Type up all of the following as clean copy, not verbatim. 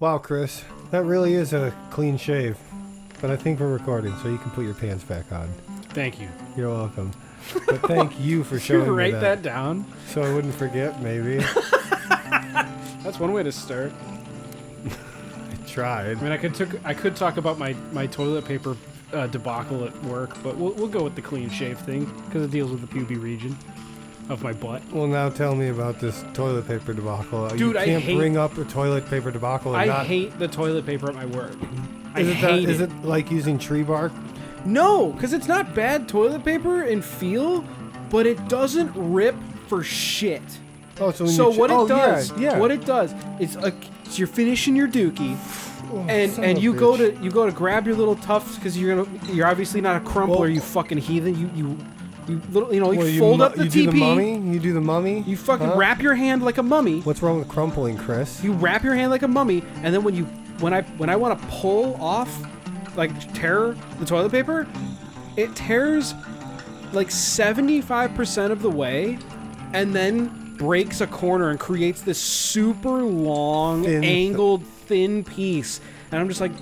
Wow, Chris, that really is a clean shave. But I think we're recording, so you can put your pants back on. Thank you. You're welcome. But thank you for Did showing you me write that down? So I wouldn't forget, maybe. That's one way to start. I tried. I mean, I could talk about my toilet paper debacle at work, but we'll go with the clean shave thing because it deals with the pubic region of my butt. Well, now tell me about this toilet paper debacle. Dude, you can't bring up a toilet paper debacle and I hate the toilet paper at my work. Is it like using tree bark? No, because it's not bad toilet paper in feel, but it doesn't rip for shit. Oh, so what it does, it's you're finishing your dookie, and you go to grab your little tufts because you're obviously not a crumpler, you fucking heathen. You fold up the TP. Do the mummy? You do the mummy? You fucking wrap your hand like a mummy. What's wrong with crumpling, Chris? You wrap your hand like a mummy, and then when I want to pull off, like tear the toilet paper, it tears like 75% of the way, and then breaks a corner and creates this super long, angled, thin piece. And I'm just like,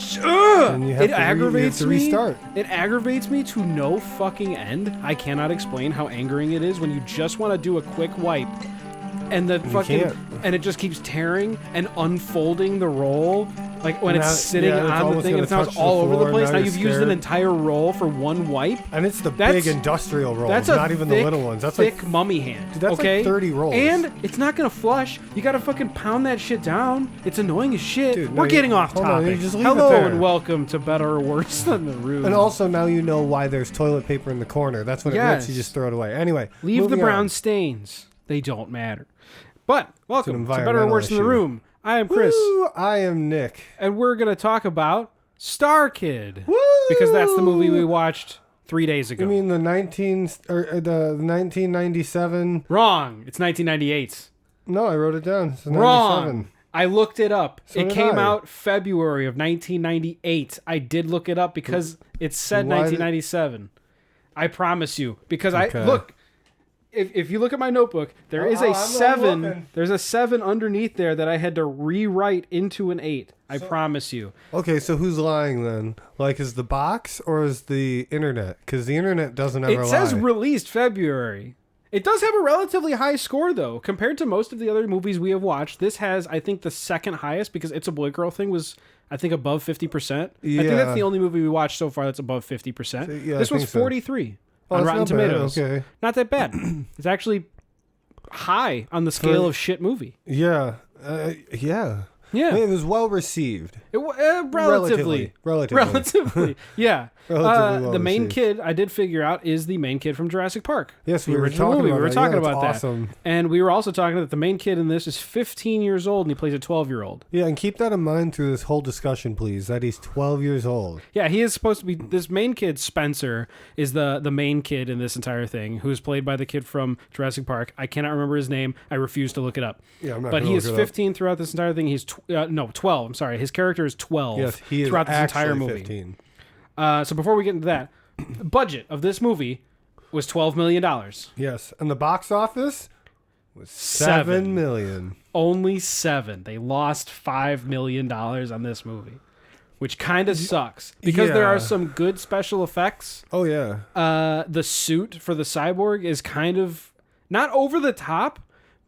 it aggravates me. Restart. It aggravates me to no fucking end. I cannot explain how angering it is when you just want to do a quick wipe, and and it just keeps tearing and unfolding the roll. Like when it's sitting on the thing and it's now all over the place. Now you've used an entire roll for one wipe. And it's the big industrial rolls, that's not even the little ones. That's thick mummy hand. Dude, that's like 30 rolls. And it's not going to flush. You got to fucking pound that shit down. It's annoying as shit. Dude, we're getting off topic. Hello and welcome to Better or Worse Than the Room. And also now you know why there's toilet paper in the corner. That's when it rips, you just throw it away. Anyway, leave the brown stains. They don't matter. But welcome to Better or Worse Than the Room. I am Chris. Woo, I am Nick. And we're going to talk about Star Kid. Woo! Because that's the movie we watched 3 days ago. You mean the 1997? Wrong. It's 1998. No, I wrote it down. It's 97. Wrong. I looked it up. So it came out February of 1998. I did look it up because it said 1997. I promise you. Because look. If you look at my notebook, there is a 7. There's a 7 underneath there that I had to rewrite into an 8. I promise you. Okay, so who's lying then? Like, is the box or is the internet? Because the internet doesn't ever lie. It says released February. It does have a relatively high score, though. Compared to most of the other movies we have watched, this has, I think, the second highest because It's a Boy Girl Thing was, I think, above 50%. Yeah. I think that's the only movie we watched so far that's above 50%. So, yeah, this was 43. On Rotten Tomatoes. Okay. Not that bad. It's actually high on the scale of shit movie. Yeah. Yeah. It was well received. Relatively. Yeah. Relatively the main kid, I did figure out, is the main kid from Jurassic Park. Yes, we were talking about that. Awesome. And we were also talking that the main kid in this is 15 years old and he plays a 12-year-old. Yeah, and keep that in mind through this whole discussion, please, that he's 12 years old. Yeah, he is supposed to be, this main kid, Spencer, is the main kid in this entire thing, who is played by the kid from Jurassic Park. I cannot remember his name. I refuse to look it up. Yeah, I'm not But he is 15 throughout this entire thing. He's 12. I'm sorry. His character is 12 throughout this entire movie. 15. So before we get into that, the budget of this movie was $12 million. Yes, and the box office was $7 million. Only 7. They lost $5 million on this movie, which kind of sucks because there are some good special effects. Oh yeah. The suit for the cyborg is kind of not over the top,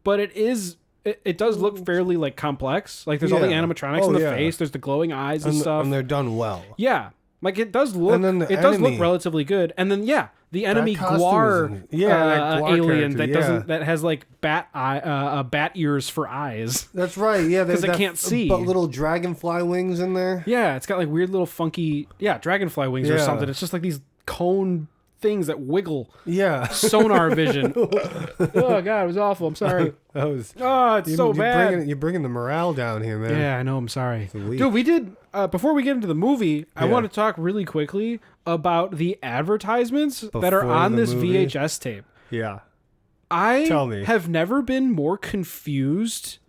but it is. It does look fairly like complex. Like there's all the animatronics in the face. There's the glowing eyes and stuff, and they're done well. Yeah, like it does look. Does look relatively good. And then the enemy Guar alien that has like bat ears for eyes. That's right. Yeah, because they can't see. But little dragonfly wings in there. Yeah, it's got like weird little funky dragonfly wings or something. It's just like these cone things that wiggle. Yeah. Sonar vision. Oh god, it was awful. I'm sorry. It's so bad. You're bringing the morale down here, man. Yeah, I know. I'm sorry. Dude, we did before we get into the movie, I want to talk really quickly about the advertisements that are on this VHS tape. Yeah. Tell me. Have never been more confused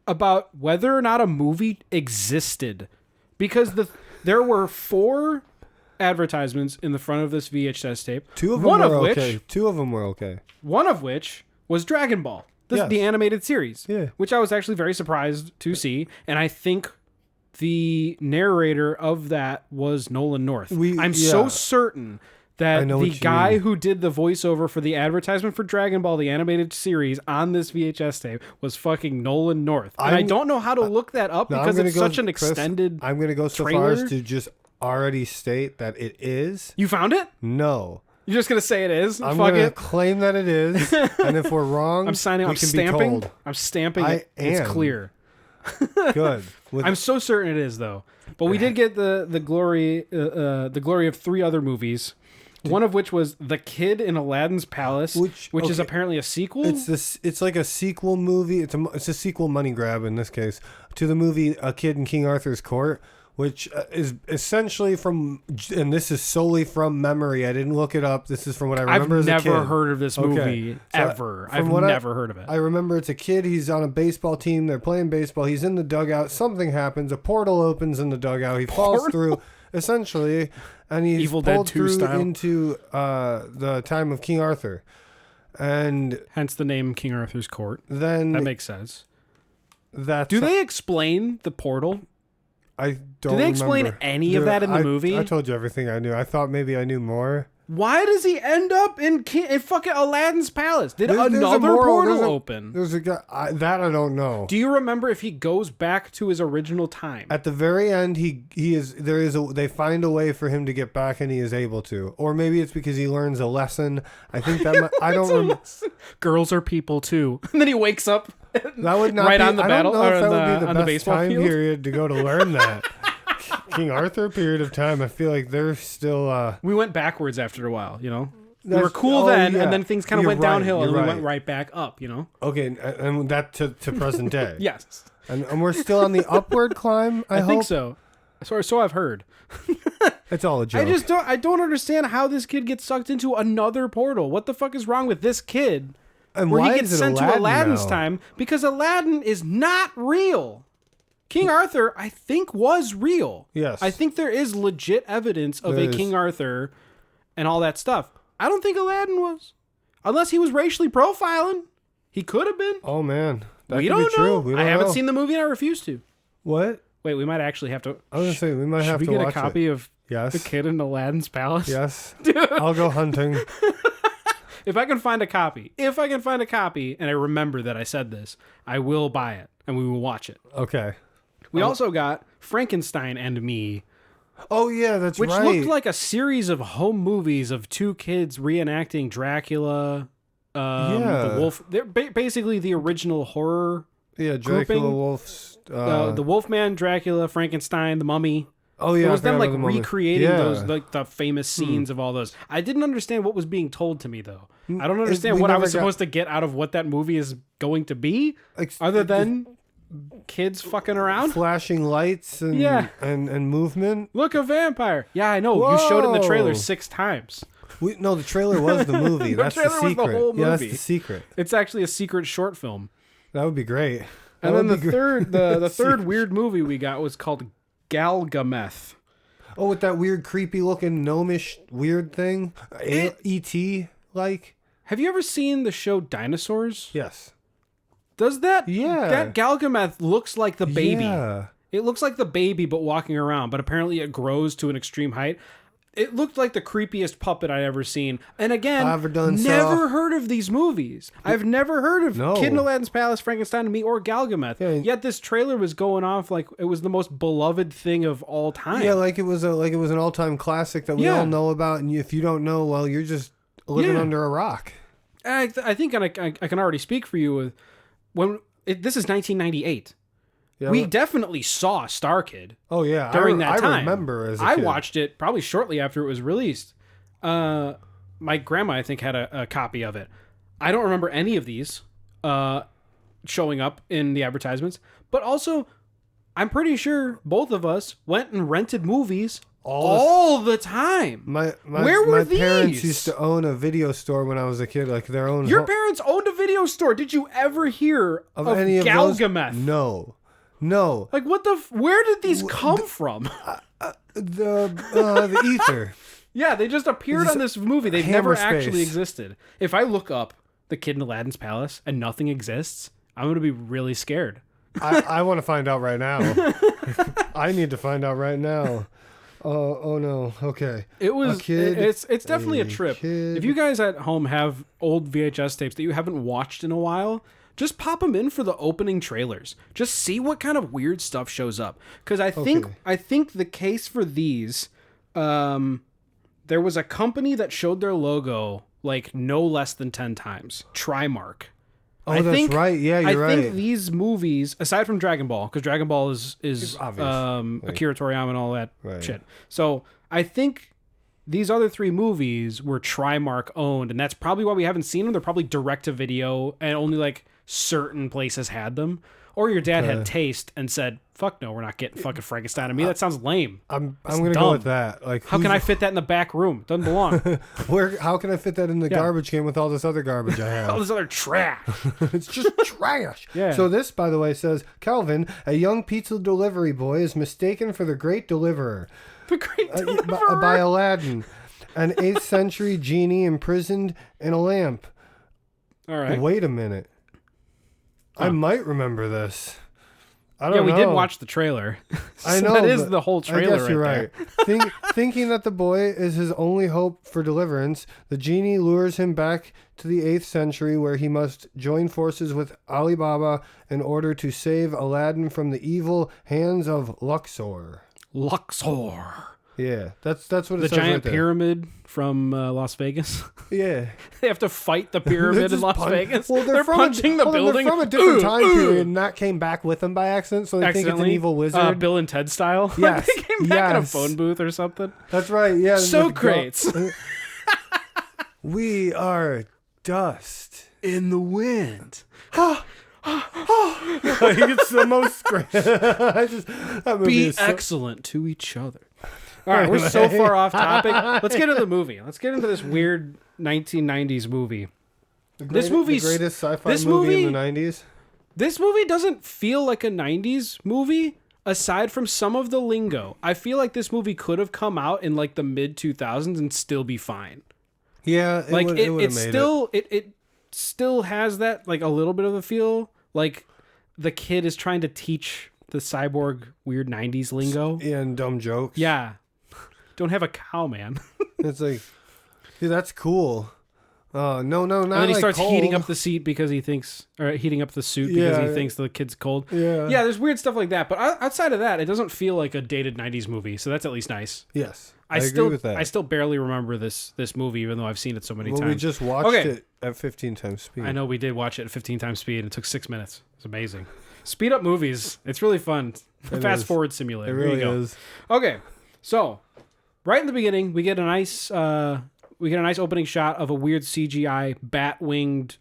about whether or not a movie existed because there were 4 advertisements in the front of this VHS tape. 2 of them were okay. 2 of them were okay. One of which was Dragon Ball. the animated series, Yeah. which I was actually very surprised to see, and I think the narrator of that was Nolan North. I'm so certain that the guy who did the voiceover for the advertisement for Dragon Ball, the animated series, on this VHS tape was fucking Nolan North. And I don't know how to look that up because it's such an extended I'm going to go so far as to just already state that it is. You found it? No. You're just going to say it is? I'm going to claim that it is. And if we're wrong, I'm signing. I'm stamping. I'm stamping it. It's clear. Good. I'm so certain it is, though. But we did get the glory of 3 other movies. One of which was The Kid in Aladdin's Palace, which is apparently a sequel. It's like a sequel movie. It's a sequel money grab in this case to the movie A Kid in King Arthur's Court, which is essentially from, and this is solely from memory. I didn't look it up. This is from what I remember as a kid. I've never heard of this movie ever. I've never heard of it. I remember it's a kid. He's on a baseball team. They're playing baseball. He's in the dugout. Something happens. A portal opens in the dugout. He falls through. Essentially, and he's Evil pulled Dead 2 through style. into the time of King Arthur, and hence the name King Arthur's Court. Then that makes sense. Do they explain the portal? I don't. Do they explain any of that in the movie? I told you everything I knew. I thought maybe I knew more. Why does he end up in fucking Aladdin's palace? Did another portal open? There's a guy that I don't know. Do you remember if he goes back to his original time? At the very end, they find a way for him to get back, and he is able to. Or maybe it's because he learns a lesson. I think that I don't remember. Girls are people too. And then he wakes up. That would not right be, on the battle I don't know or if that would be the best baseball time field? period to go to learn that. King Arthur period of time. I feel like they're still. We went backwards after a while, you know. We were cool then, and then things kind of went downhill, and we went right back up, you know. Okay, and that to present day. Yes. And we're still on the upward climb. I think so. So I've heard. It's all a joke. I don't understand how this kid gets sucked into another portal. What the fuck is wrong with this kid? And where why he gets is it sent to Aladdin's now? time, because Aladdin is not real. King Arthur, I think, was real. Yes. I think there is legit evidence of a King Arthur and all that stuff. I don't think Aladdin was. Unless he was racially profiling. He could have been. Oh, man. That we could don't be true. know. We don't I haven't know. seen the movie and I refuse to. What? Wait, we might actually have to. I was going to say, we might have to watch it. Should we get a copy of Yes. The Kid in Aladdin's Palace? Yes. Dude. I'll go hunting. If I can find a copy, and I remember that I said this, I will buy it and we will watch it. Okay. We also got Frankenstein and Me. Oh, yeah, that's which right. Which looked like a series of home movies of 2 kids reenacting Dracula, the wolf. They're basically the original horror. Yeah, Dracula, grouping. Wolf's. The Wolfman, Dracula, Frankenstein, the Mummy. Oh, yeah. It was them like recreating those, like the famous scenes of all those. I didn't understand what was being told to me, though. I don't understand what I was supposed to get out of what that movie is going to be, other than kids fucking around, flashing lights and and movement. Look, a vampire. Yeah, I know. Whoa. You showed it in the trailer 6 times. No, the trailer was the movie. That's the secret. Was the whole movie. Yeah, that's the secret. It's actually a secret short film. That would be great. And then the third weird movie we got was called Galgameth. Oh, with that weird, creepy looking gnomish weird thing, E.T. like. Have you ever seen the show Dinosaurs? Yes. Does that? Yeah. That Galgameth looks like the baby. Yeah. It looks like the baby, but walking around. But apparently, it grows to an extreme height. It looked like the creepiest puppet I'd ever seen. And again, never heard of these movies. I've never heard of Kid in Aladdin's Palace, Frankenstein and Me, or Galgameth. Yeah. Yet this trailer was going off like it was the most beloved thing of all time. Yeah, like it was an all-time classic that we all know about. And if you don't know, well, you're just living under a rock. I think I can already speak for you with this is 1998. Yeah, we definitely saw Star Kid. Oh yeah, during that time. I remember as a kid. I watched it probably shortly after it was released. My grandma, I think, had a copy of it. I don't remember any of these showing up in the advertisements, but also I'm pretty sure both of us went and rented movies all the time. Where were these? My parents used to own a video store when I was a kid, like their own. Your parents owned a video store. Did you ever hear of any of Galgameth? No. Like what the? Where did these come from? The ether. Yeah, they just appeared on this movie. They've never actually existed. If I look up the kid in Aladdin's palace and nothing exists, I'm going to be really scared. I want to find out right now. I need to find out right now. Oh no. Okay. It was. It's definitely a trip. Kid. If you guys at home have old VHS tapes that you haven't watched in a while, just pop them in for the opening trailers. Just see what kind of weird stuff shows up. Because I think the case for these, there was a company that showed their logo like no less than 10 times. Trimark. Oh, that's right. Yeah, you're right. I think these movies, aside from Dragon Ball, because Dragon Ball is Akira Toriyama and all that shit. So I think these other 3 movies were Trimark owned, and that's probably why we haven't seen them. They're probably direct to video, and only like certain places had them. Or your dad had taste and said, "Fuck no, we're not getting fucking Frankenstein on me. That sounds lame." I'm gonna go with that. Like, how can I fit that in the back room? Doesn't belong. How can I fit that in the garbage can with all this other garbage I have? All this other trash. It's just trash. Yeah. So this, by the way, says Calvin, a young pizza delivery boy, is mistaken for the Great Deliverer. The Great Deliverer by Aladdin, an 8th century genie imprisoned in a lamp. All right. Wait a minute. I might remember this. I don't know. Yeah, we did watch the trailer. I know. That is the whole trailer. I guess you're right. Thinking that the boy is his only hope for deliverance, the genie lures him back to the 8th century where he must join forces with Ali Baba in order to save Aladdin from the evil hands of Luxor. Luxor. Yeah, that's what it says. The giant right there. pyramid from Las Vegas. Yeah, they have to fight the pyramid in Las Vegas. Well, they're punching the building. They're from a different time period, and that came back with them by accident, so they think it's an evil wizard. Bill and Ted style. Yes, like they came back in a phone booth or something. That's right. Yeah, Socrates. We are dust in the wind. It's the most great. Be excellent to each other. All right, we're so far off topic. Let's get into the movie. Let's get into this weird 1990s movie. The greatest sci-fi movie in the 90s. This movie doesn't feel like a 90s movie, aside from some of the lingo. I feel like this movie could have come out in like the mid 2000s and still be fine. Yeah, it still has that like a little bit of a feel. Like the kid is trying to teach the cyborg weird 90s lingo. Yeah, and dumb jokes. Yeah. Don't have a cow, man. It's like, dude, that's cool. No, not. And then he starts cold. heating up the seat because he thinks, or heating up the suit because he thinks the kid's cold. Yeah. Yeah, there's weird stuff like that. But outside of that, it doesn't feel like a dated 90s movie. So that's at least nice. Yes. I agree with that. I still barely remember this movie, even though I've seen it so many times. We just watched it at 15 times speed. I know we did watch it at 15 times speed, and it took 6 minutes. It's amazing. Speed up movies. It's really fun. Fast forward simulator. It really is. Okay, so right in the beginning, we get a nice opening shot of a weird CGI bat-winged.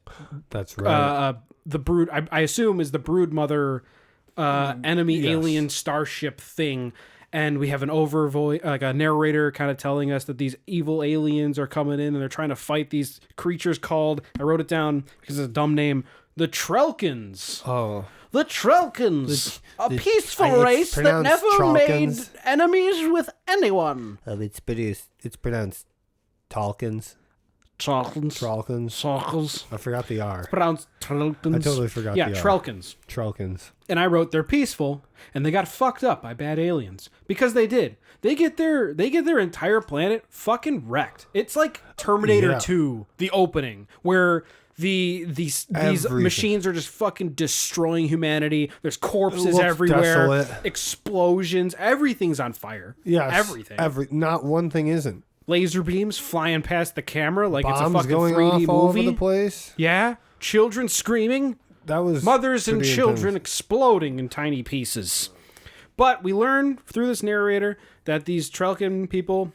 That's right. The brood. I assume is the brood mother enemy alien starship thing. And we have an like a narrator kind of telling us that these evil aliens are coming in and they're trying to fight these creatures called, I wrote it down because it's a dumb name, the Trelkins. Oh. The Trelkins. A peaceful race that never made enemies with anyone. It's pronounced Talkins. Trelkins. I forgot the R. It's pronounced Trelkins. I totally forgot the R. Yeah, Trelkins. And I wrote, they're peaceful, and they got fucked up by bad aliens. Because they did. They get their entire planet fucking wrecked. It's like Terminator 2, the opening, where these machines are just fucking destroying humanity. There's corpses everywhere. Desolate. Explosions. Everything's on fire. Yes. Everything. Not one thing isn't. Laser beams flying past the camera like Bombs it's a fucking going 3D off movie. All over the place. Yeah. Children screaming. That was mothers and children exploding in tiny pieces. But we learn through this narrator that these Trelkin people,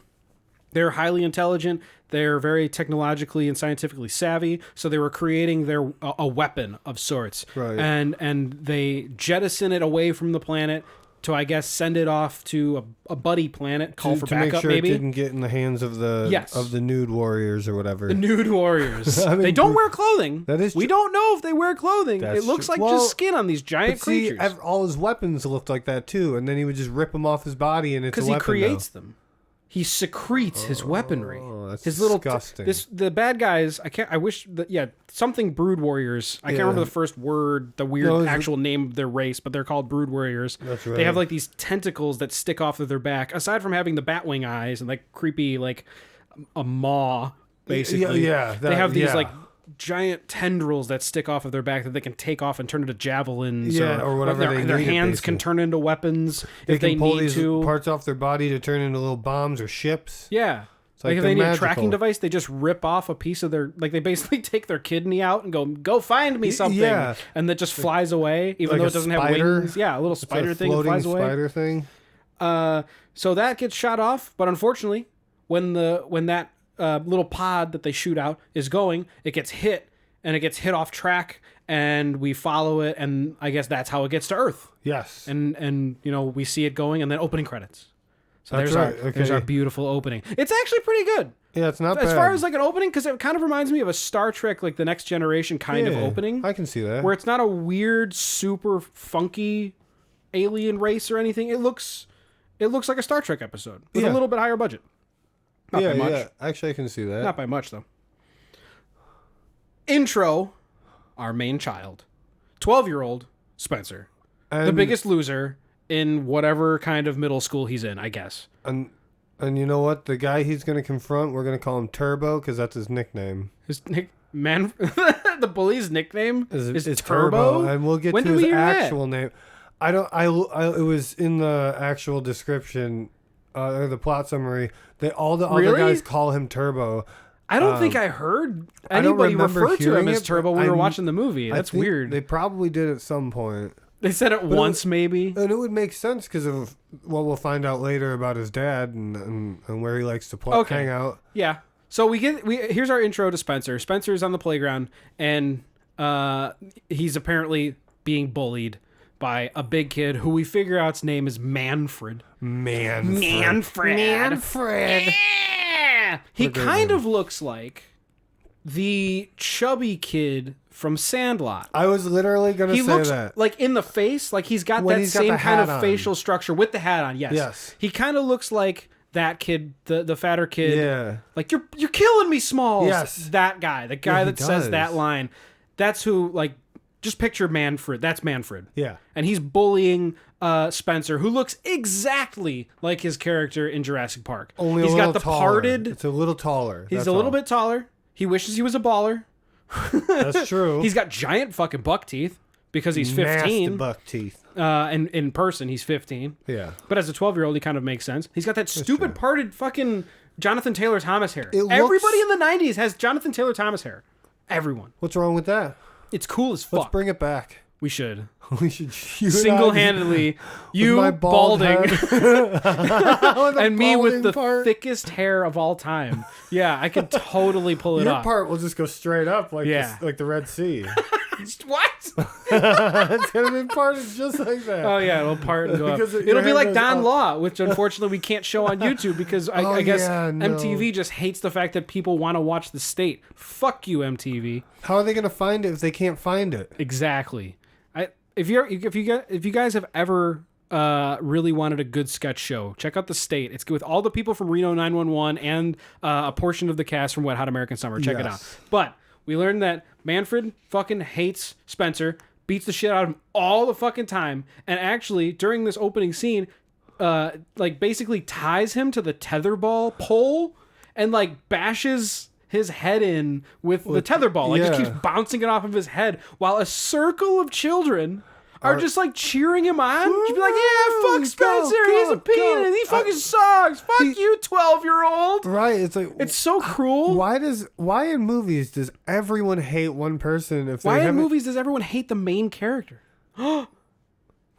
they're highly intelligent. They're very technologically and scientifically savvy. So they were creating a weapon of sorts. Right. And they jettison it away from the planet to, I guess, send it off to a buddy planet, call for backup, make sure maybe. It didn't get in the hands of the nude warriors or whatever. The nude warriors. I mean, they don't wear clothing. That is. We don't know if they wear clothing. It looks like just skin on these giant creatures. All his weapons looked like that too, and then he would just rip them off his body, and it's a weapon. Because he creates them. he secretes his weaponry. Oh, that's his little disgusting. the bad guys. Something brood warriors. I can't remember the first word, the weird actual name of their race, but they're called brood warriors. That's right. They have like these tentacles that stick off of their back. Aside from having the batwing eyes and like creepy like a maw, basically. They have these like giant tendrils that stick off of their back that they can take off and turn into javelins. Or whatever. Their hands can turn into weapons if they pull need these to. parts off their body to turn into little bombs or ships. Yeah. It's Like if they're they need magical. a tracking device, they just rip off a piece of their... Like they basically take their kidney out and go find me something. Yeah. And that just flies away, even Like though a it doesn't spider? have wings. Yeah, a little spider thing that flies away. Spider thing. So that gets shot off, but unfortunately, when that little pod that they shoot out is going, it gets hit, and it gets hit off track, and we follow it, and I guess that's how it gets to Earth. Yes. And we see it going, and then opening credits. So That's there's our beautiful opening. It's actually pretty good. Yeah, it's not bad. As far as like an opening, because it kind of reminds me of a Star Trek, like the Next Generation kind of opening. I can see that. Where it's not a weird, super funky alien race or anything. It looks like a Star Trek episode with a little bit higher budget. Not by much. Yeah. Actually, I can see that. Not by much, though. Intro, our main child. 12-year-old Spencer. The biggest loser in whatever kind of middle school he's in, I guess. And you know what? The guy he's going to confront, we're going to call him Turbo because that's his nickname. The bully's nickname is Turbo, and we'll get when to his hear actual name. It was in the actual description or the plot summary. All the other guys call him Turbo. I don't think I heard anybody refer to him as Turbo when we were watching the movie. That's weird. They probably did at some point. They said it once, maybe. And it would make sense because of what we'll find out later about his dad and where he likes to hang out. Yeah. So here's our intro to Spencer. Spencer is on the playground, and he's apparently being bullied by a big kid who we figure out's name is Manfred. Manfred. Yeah! He kind of looks like the chubby kid from Sandlot. I was literally going to say looks that. Like in the face, like he's got that same kind of facial structure with the hat on. Yes. He kind of looks like that kid, the fatter kid. Yeah. Like you're killing me, Smalls. Yes. That guy, the guy that says that line. That's who. Like, just picture Manfred. That's Manfred. Yeah. And he's bullying Spencer, who looks exactly like his character in Jurassic Park. Only he's a little got the taller. parted. It's a little taller. He's a little bit taller. He wishes he was a baller. That's true. He's got giant fucking buck teeth because he's 15. Nasty buck teeth. And in person, he's 15. Yeah. But as a 12-year-old, he kind of makes sense. He's got that stupid parted fucking Jonathan Taylor Thomas hair. Everybody in the 90s has Jonathan Taylor Thomas hair. Everyone. What's wrong with that? It's cool as fuck. Let's bring it back. We should. We should Single-handedly, you my balding, and me with the part. thickest hair of all time. Yeah, I could totally pull it Your off. part will just go straight up like like the Red Sea. What? It's gonna be parted just like that. Oh yeah, it'll part and go up. Because your It'll be hair like goes Don up. Law, which unfortunately we can't show on YouTube because I guess yeah, no. MTV just hates the fact that people want to watch The State. Fuck you, MTV. How are they gonna find it if they can't find it? Exactly. If you guys have ever really wanted a good sketch show, check out The State. It's good with all the people from Reno 911 and a portion of the cast from Wet Hot American Summer. Check it out. But we learned that Manfred fucking hates Spencer, beats the shit out of him all the fucking time, and actually during this opening scene, like basically ties him to the tetherball pole and like bashes his head in with the tetherball. Like just keeps bouncing it off of his head while a circle of children are just like cheering him on. You'd be like, yeah, fuck Spencer. He's a penis. He fucking sucks. Fuck you, 12-year-old. Right. It's like it's so cruel. Why in movies does everyone hate one person if they Why in movies does everyone hate the main character?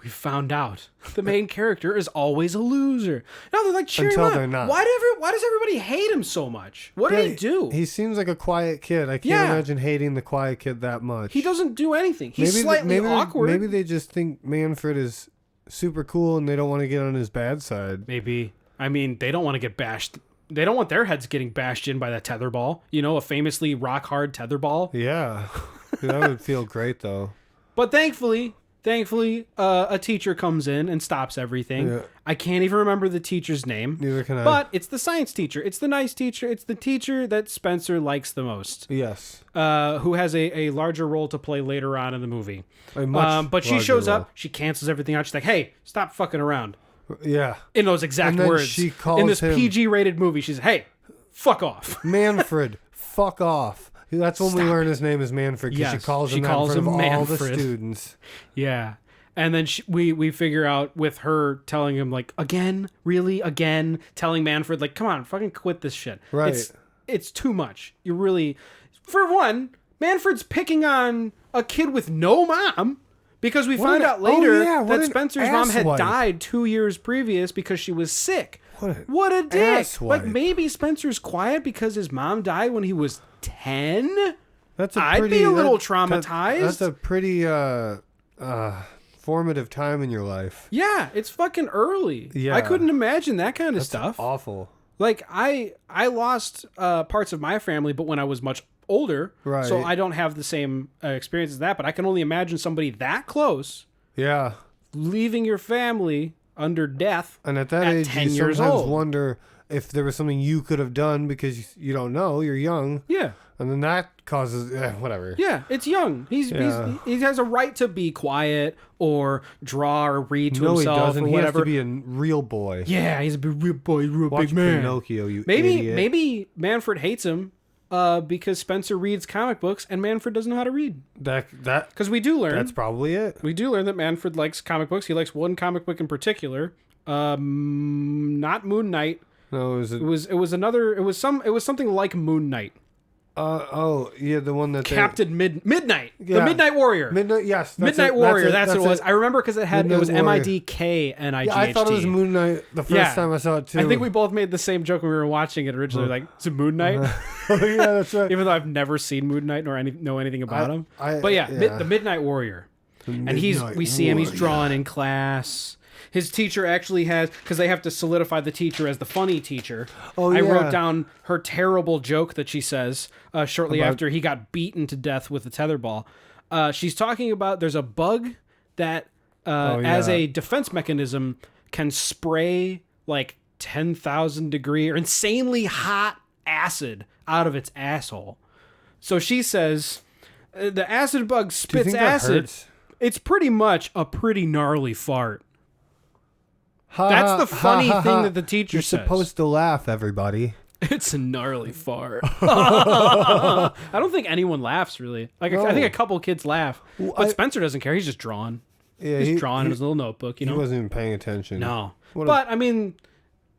We found out the main character is always a loser. No, they're like cheering him on. They're not. Why does everybody hate him so much? What did he do? He seems like a quiet kid. I can't imagine hating the quiet kid that much. He doesn't do anything. He's slightly awkward. Maybe they just think Manfred is super cool and they don't want to get on his bad side. Maybe. I mean, they don't want to get bashed. They don't want their heads getting bashed in by that tetherball. You know, a famously rock hard tetherball. Yeah. That would feel great though. But thankfully, Thankfully, a teacher comes in and stops everything. Yeah. I can't even remember the teacher's name. Neither can I. But it's the science teacher. It's the nice teacher. It's the teacher that Spencer likes the most. Yes. Who has a larger role to play later on in the movie. But she shows up. She cancels everything out. She's like, hey, stop fucking around. Yeah. In those exact and then words. She calls in this him, PG-rated movie, she's hey, fuck off. Manfred, fuck off. That's when we learn his name is Manfred, because Yes, she calls him she calls that in front him of all the Manfred. students. Yeah. And then we figure out with her telling him, like, again? Really? Again? Telling Manfred, like, come on, fucking quit this shit. Right. It's too much. You really... For one, Manfred's picking on a kid with no mom, because we find out later that Spencer's mom had died 2 years previous because she was sick. What a dick. Like, maybe Spencer's quiet because his mom died when he was 10? I'd be a little traumatized. That's a pretty formative time in your life. Yeah, it's fucking early. Yeah. I couldn't imagine that kind of stuff. Awful. Like, I lost parts of my family, but when I was much older. Right. So I don't have the same experience as that, but I can only imagine somebody that close. Yeah. Leaving your family under death. And at that age, 10 you years sometimes old. wonder if there was something you could have done, because you don't know. You're young. Yeah. And then that causes whatever. Yeah, it's young. He has a right to be quiet or draw or read to himself. No, he doesn't. Or He has whatever. to be a real boy. Yeah, he's a real boy, real Watch big man. Pinocchio, you idiot. Maybe Manfred hates him because Spencer reads comic books and Manfred doesn't know how to read. Because we do learn. That's probably it. We do learn that Manfred likes comic books. He likes one comic book in particular. Not Moon Knight. No, it was something like Moon Knight. The one that Captain Midnight. Yeah. The Midnight Warrior. Yes. Midnight Warrior, that's what it was. I remember because it was MIDKNIGHT. Yeah, I thought it was Moon Knight the first time I saw it too. I think we both made the same joke when we were watching it originally. Like, it's a Moon Knight. Yeah, that's right. Even though I've never seen Moon Knight nor know anything about him. But yeah, the Midnight Warrior. We see him, he's drawing in class. His teacher actually has, because they have to solidify the teacher as the funny teacher. I wrote down her terrible joke that she says shortly after he got beaten to death with a tetherball. She's talking about there's a bug that, as a defense mechanism, can spray like 10,000 degree or insanely hot acid out of its asshole. So she says the acid bug spits acid. It's pretty much a pretty gnarly fart. That's the funny thing that the teacher says. You're supposed to laugh, everybody. It's a gnarly fart. I don't think anyone laughs, really. Like, I think a couple kids laugh. But Spencer doesn't care. He's just drawing. Yeah, he's drawing in his little notebook, you know? He wasn't even paying attention. No. I mean,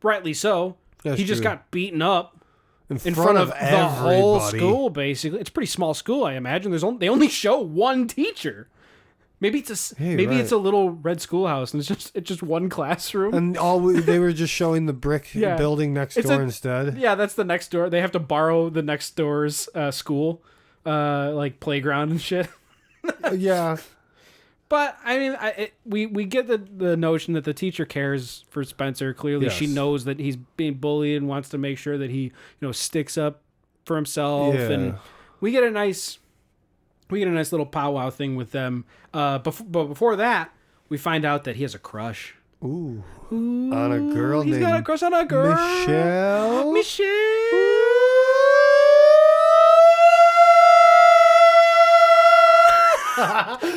rightly so. He just got beaten up in front of the whole school, basically. It's a pretty small school, I imagine. They only show one teacher. Maybe it's a little red schoolhouse and it's just one classroom. And they were just showing the brick building next door instead. Yeah, that's the next door. They have to borrow the next door's school, like playground and shit. Yeah. But I mean, we get the notion that the teacher cares for Spencer. Clearly, she knows that he's being bullied and wants to make sure that he sticks up for himself. Yeah. And we get a nice little powwow thing with them. But before that, we find out that he has a crush. Ooh. On a girl named... He's got a crush on a girl. Michelle.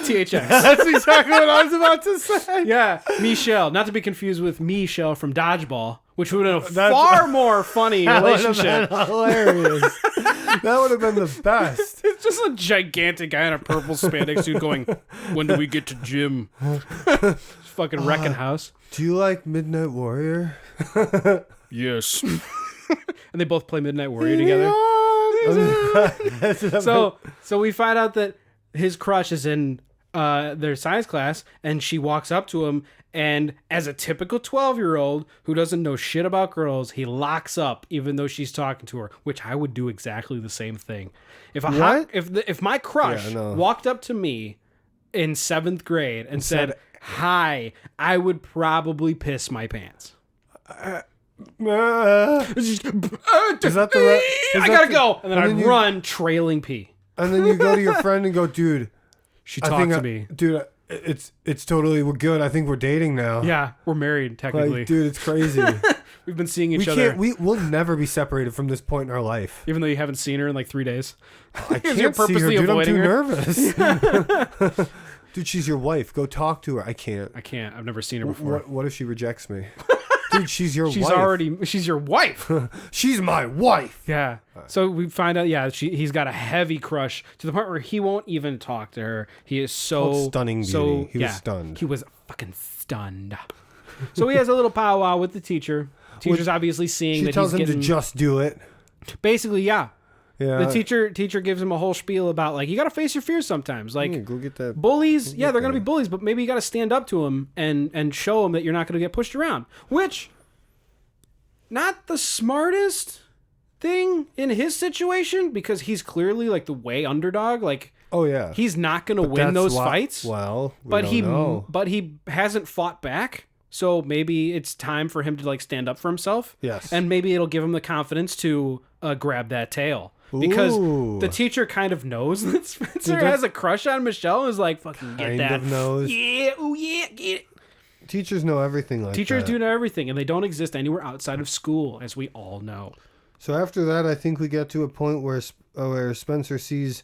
THX. That's exactly what I was about to say. Yeah, Michelle. Not to be confused with Michelle from Dodgeball, which would have been a far more funny relationship. Hilarious. That would have been the best. It's just a gigantic guy in a purple spandex suit going, "When do we get to gym?" Fucking wrecking house. Do you like Midnight Warrior? Yes. And they both play Midnight Warrior together. So we find out that his crush is in their science class, and she walks up to him, and as a typical 12-year-old who doesn't know shit about girls, he locks up even though she's talking to her, which I would do exactly the same thing. If my crush walked up to me in 7th grade and said hi, I would probably piss my pants. Is that I gotta go, and then I'd run trailing pee. And then you go to your friend and go, dude, she talked to me. Dude, it's totally, we're good. I think we're dating now. Yeah, we're married technically. Like, dude, it's crazy. We've been seeing each other. We'll never be separated from this point in our life. Even though you haven't seen her in like 3 days. I can't You're see her, purposely dude. I'm avoiding too her. nervous. Dude, she's your wife. Go talk to her. I can't. I've never seen her before. What if she rejects me? Dude, she's your wife. She's your wife. She's my wife. Yeah. So we find out, he's got a heavy crush to the point where he won't even talk to her. He is so stunning beauty. He was stunned. He was fucking stunned. So he has a little powwow with the teacher. Teacher's obviously seeing that he's tells him getting... to just do it. Basically, yeah. Yeah. The teacher gives him a whole spiel about, like, you got to face your fears sometimes. Like, go get that. Bullies, they're going to be bullies, but maybe you got to stand up to them and show them that you're not going to get pushed around. Which, not the smartest thing in his situation, because he's clearly, like, the way underdog. Like, oh, yeah. he's not going to win those fights. Well, but he hasn't fought back. So maybe it's time for him to, like, stand up for himself. Yes. And maybe it'll give him the confidence to grab that tail. Because the teacher kind of knows that Spencer has a crush on Michelle and is like, fucking get that. Kind of knows. Yeah, oh yeah, get it. Teachers know everything like Teachers that. do know everything, and they don't exist anywhere outside of school, as we all know. So after that, I think we get to a point where Spencer sees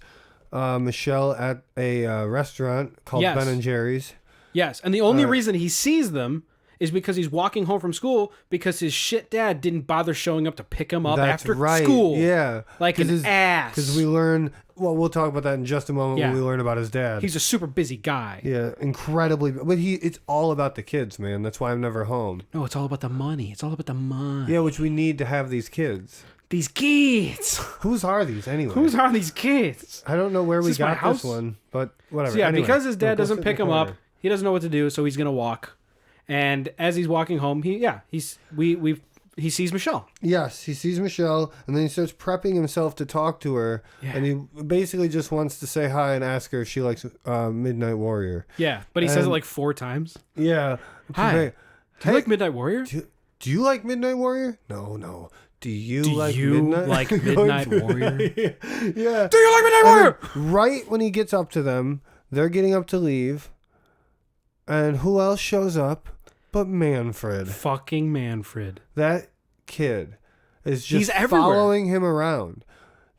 Michelle at a restaurant called Ben and Jerry's. Yes, and the only reason he sees them is because he's walking home from school because his shit dad didn't bother showing up to pick him up after school. Yeah. Like an ass. Because we learn, well, we'll talk about that in just a moment when we learn about his dad. He's a super busy guy. Yeah, incredibly. But it's all about the kids, man. That's why I'm never home. No, it's all about the money. It's all about the money. Yeah, which we need to have these kids. These kids. Whose are these anyway? Whose are these kids? I don't know where we got this one, but whatever. So anyway, because his dad doesn't pick him up, he doesn't know what to do, so he's going to walk. And as he's walking home, he sees Michelle. Yes, he sees Michelle, and then he starts prepping himself to talk to her. Yeah. And he basically just wants to say hi and ask her if she likes Midnight Warrior. Yeah, but he says it like 4 times. Yeah. Hi. Hey, do you like Midnight Warrior? Do you like Midnight Warrior? No. Do you like Midnight Warrior? Yeah. Do you like Midnight Warrior? Right when he gets up to them, they're getting up to leave. And who else shows up but Manfred? Fucking Manfred. That kid is just He's everywhere. Following him around.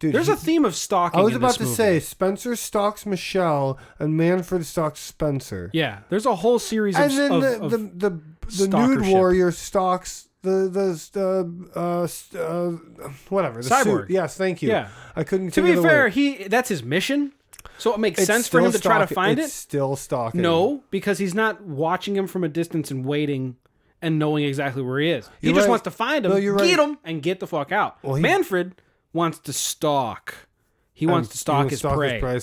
Dude, there's a theme of stalking. I was about to say Spencer stalks Michelle and Manfred stalks Spencer. Yeah, there's a whole series of and then the nude warrior stalks the whatever, the cyborg. Suit. Yes, thank you. Yeah, I couldn't. To be fair, that's his mission. So it makes sense for him to try to find it. It's still stalking. No, because he's not watching him from a distance and waiting and knowing exactly where he is. He just wants to find him, get him, and get the fuck out. Well, Manfred wants to stalk. He wants to stalk his prey.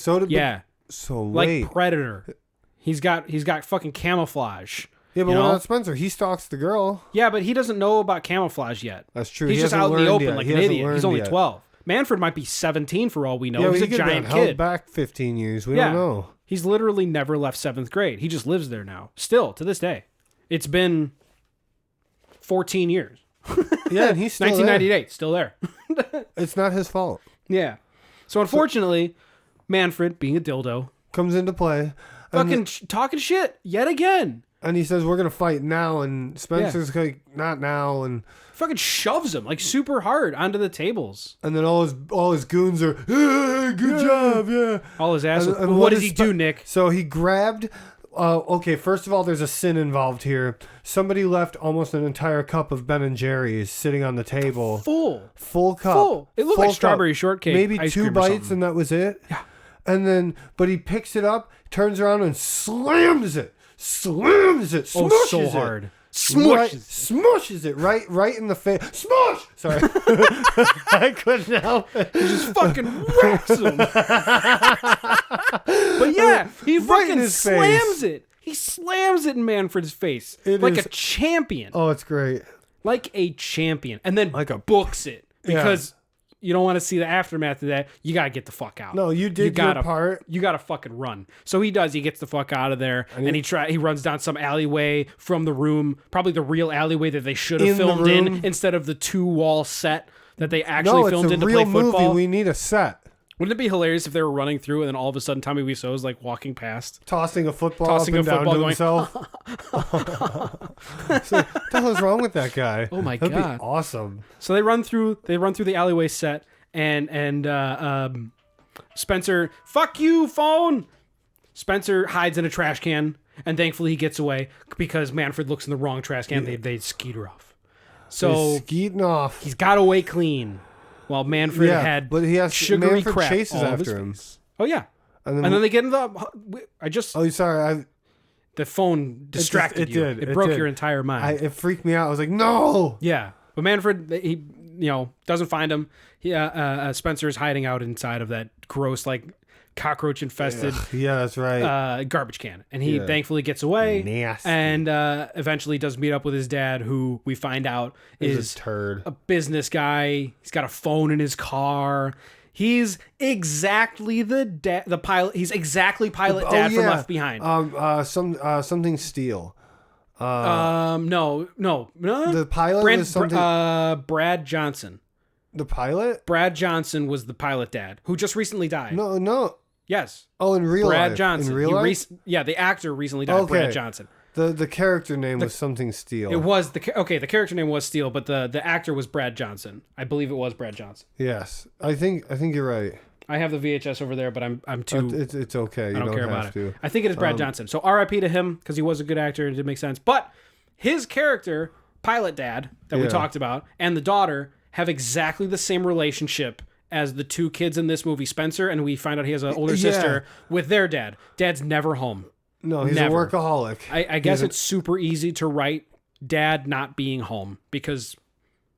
So like Predator. He's got fucking camouflage. Yeah, but what about Spencer? He stalks the girl. Yeah, but he doesn't know about camouflage yet. That's true. He's just out in the open like an idiot. He's only 12. Manfred might be 17 for all we know. He's a giant kid. Held back 15 years. We don't know. He's literally never left 7th grade. He just lives there now. Still, to this day. It's been 14 years. Yeah, and he's still 1998, there. Still there. It's not his fault. Yeah. So unfortunately, Manfred, being a dildo, comes into play. Fucking talking shit yet again. And he says, we're going to fight now. And Spencer's like, not now. And fucking shoves him like super hard onto the tables. And then all his goons are, hey, good job, yeah. All his assholes. And what does he do, Nick? So he grabbed, okay, first of all, there's a sin involved here. Somebody left almost an entire cup of Ben & Jerry's sitting on the table. Full cup. It looked like strawberry shortcake. Maybe 2 bites and that was it. Yeah. And then, but he picks it up, turns around and slams it. Smushes so hard. It. Smushes it right in the face. Smush! Sorry. I couldn't help it. He just fucking wrecks him. But yeah, he fucking slams it. He slams it in Manfred's face. Like a champion. Oh, it's great. Like a champion. And then books it. Because you don't want to see the aftermath of that. You got to get the fuck out. No, you did your part. You got to fucking run. So he does. He gets the fuck out of there. And he runs down some alleyway from the room. Probably the real alleyway that they should have filmed in instead of the 2-wall set that they actually filmed in to play football. Movie, we need a set. Wouldn't it be hilarious if they were running through and then all of a sudden Tommy Wiseau is like walking past, tossing a football up and down to himself? So, what the hell is wrong with that guy? Oh my That'd God. be awesome. So they run through the alleyway set, and Spencer, fuck you, phone. Spencer hides in a trash can, and thankfully he gets away because Manfred looks in the wrong trash can. They skeeter off. So he's skeeting off. He's got away clean, while Manfred had but he has sugary Manfred crap chases all over after his him. face. Oh yeah, and then they get in the. Oh, sorry. The phone distracted you. It broke your entire mind. It freaked me out. I was like, no. Yeah, but Manfred, he doesn't find him. Spencer is hiding out inside of that gross, like, cockroach infested. Yeah, that's right. Garbage can, and he thankfully gets away. Nasty. And eventually does meet up with his dad, who we find out is a turd, a business guy. He's got a phone in his car. He's exactly the pilot. He's exactly pilot dad from Left Behind. Something Steel. No. The pilot was something. Brad Johnson. The pilot? Brad Johnson was the pilot dad who just recently died. No. Yes. Oh, in real life. Brad Johnson. In real life? The actor recently died. Okay. Brad Johnson. The character name was something Steel. It was the character name was Steel, but the actor was Brad Johnson. I believe it was Brad Johnson. Yes, I think you're right. I have the VHS over there, but I'm too. It's okay. I don't care about it. I think it is Brad Johnson. So R.I.P. to him because he was a good actor and it did make sense. But his character, pilot dad that we talked about, and the daughter have exactly the same relationship as the two kids in this movie, Spencer, and we find out he has an older sister with their dad. Dad's never home. No, he's never. a workaholic. I guess it's super easy to write dad not being home because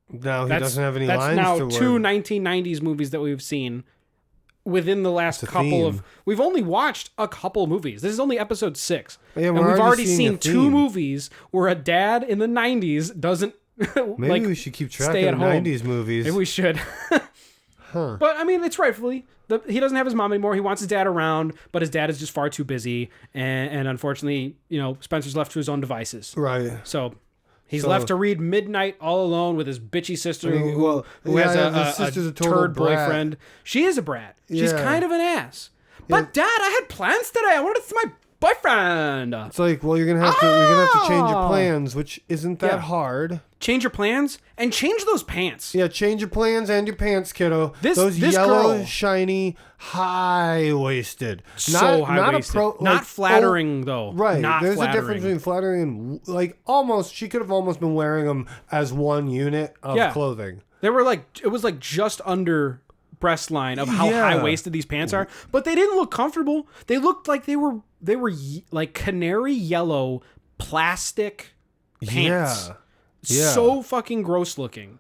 now he doesn't have any that's lines. That's to now two work. 1990s movies that we've seen within the last couple of. We've only watched a couple movies. This is only episode 6, and we've already seen 2 movies where a dad in the 90s doesn't. Maybe we should keep track stay of at the home. 90s movies. Maybe we should. Huh. But I mean, it's rightfully. He doesn't have his mom anymore. He wants his dad around, but his dad is just far too busy. And unfortunately, Spencer's left to his own devices. Right. So he's left to read Midnight all alone with his bitchy sister who has a turd boyfriend. She is a brat. She's kind of an ass. But Dad, I had plans today. I wanted to see my boyfriend. It's like, well, you're gonna have to change your plans, which isn't that hard. Change your plans and change those pants. Yeah, change your plans and your pants, kiddo. Those this yellow, girl, shiny, high-waisted. So high-waisted. Not flattering, though. Right. Not There's flattering. a difference between flattering and, like, almost, she could have almost been wearing them as one unit of clothing. They were like, it was like just under breast line of how high-waisted these pants are, but they didn't look comfortable. They looked like they were like canary yellow plastic pants. Yeah. So fucking gross looking.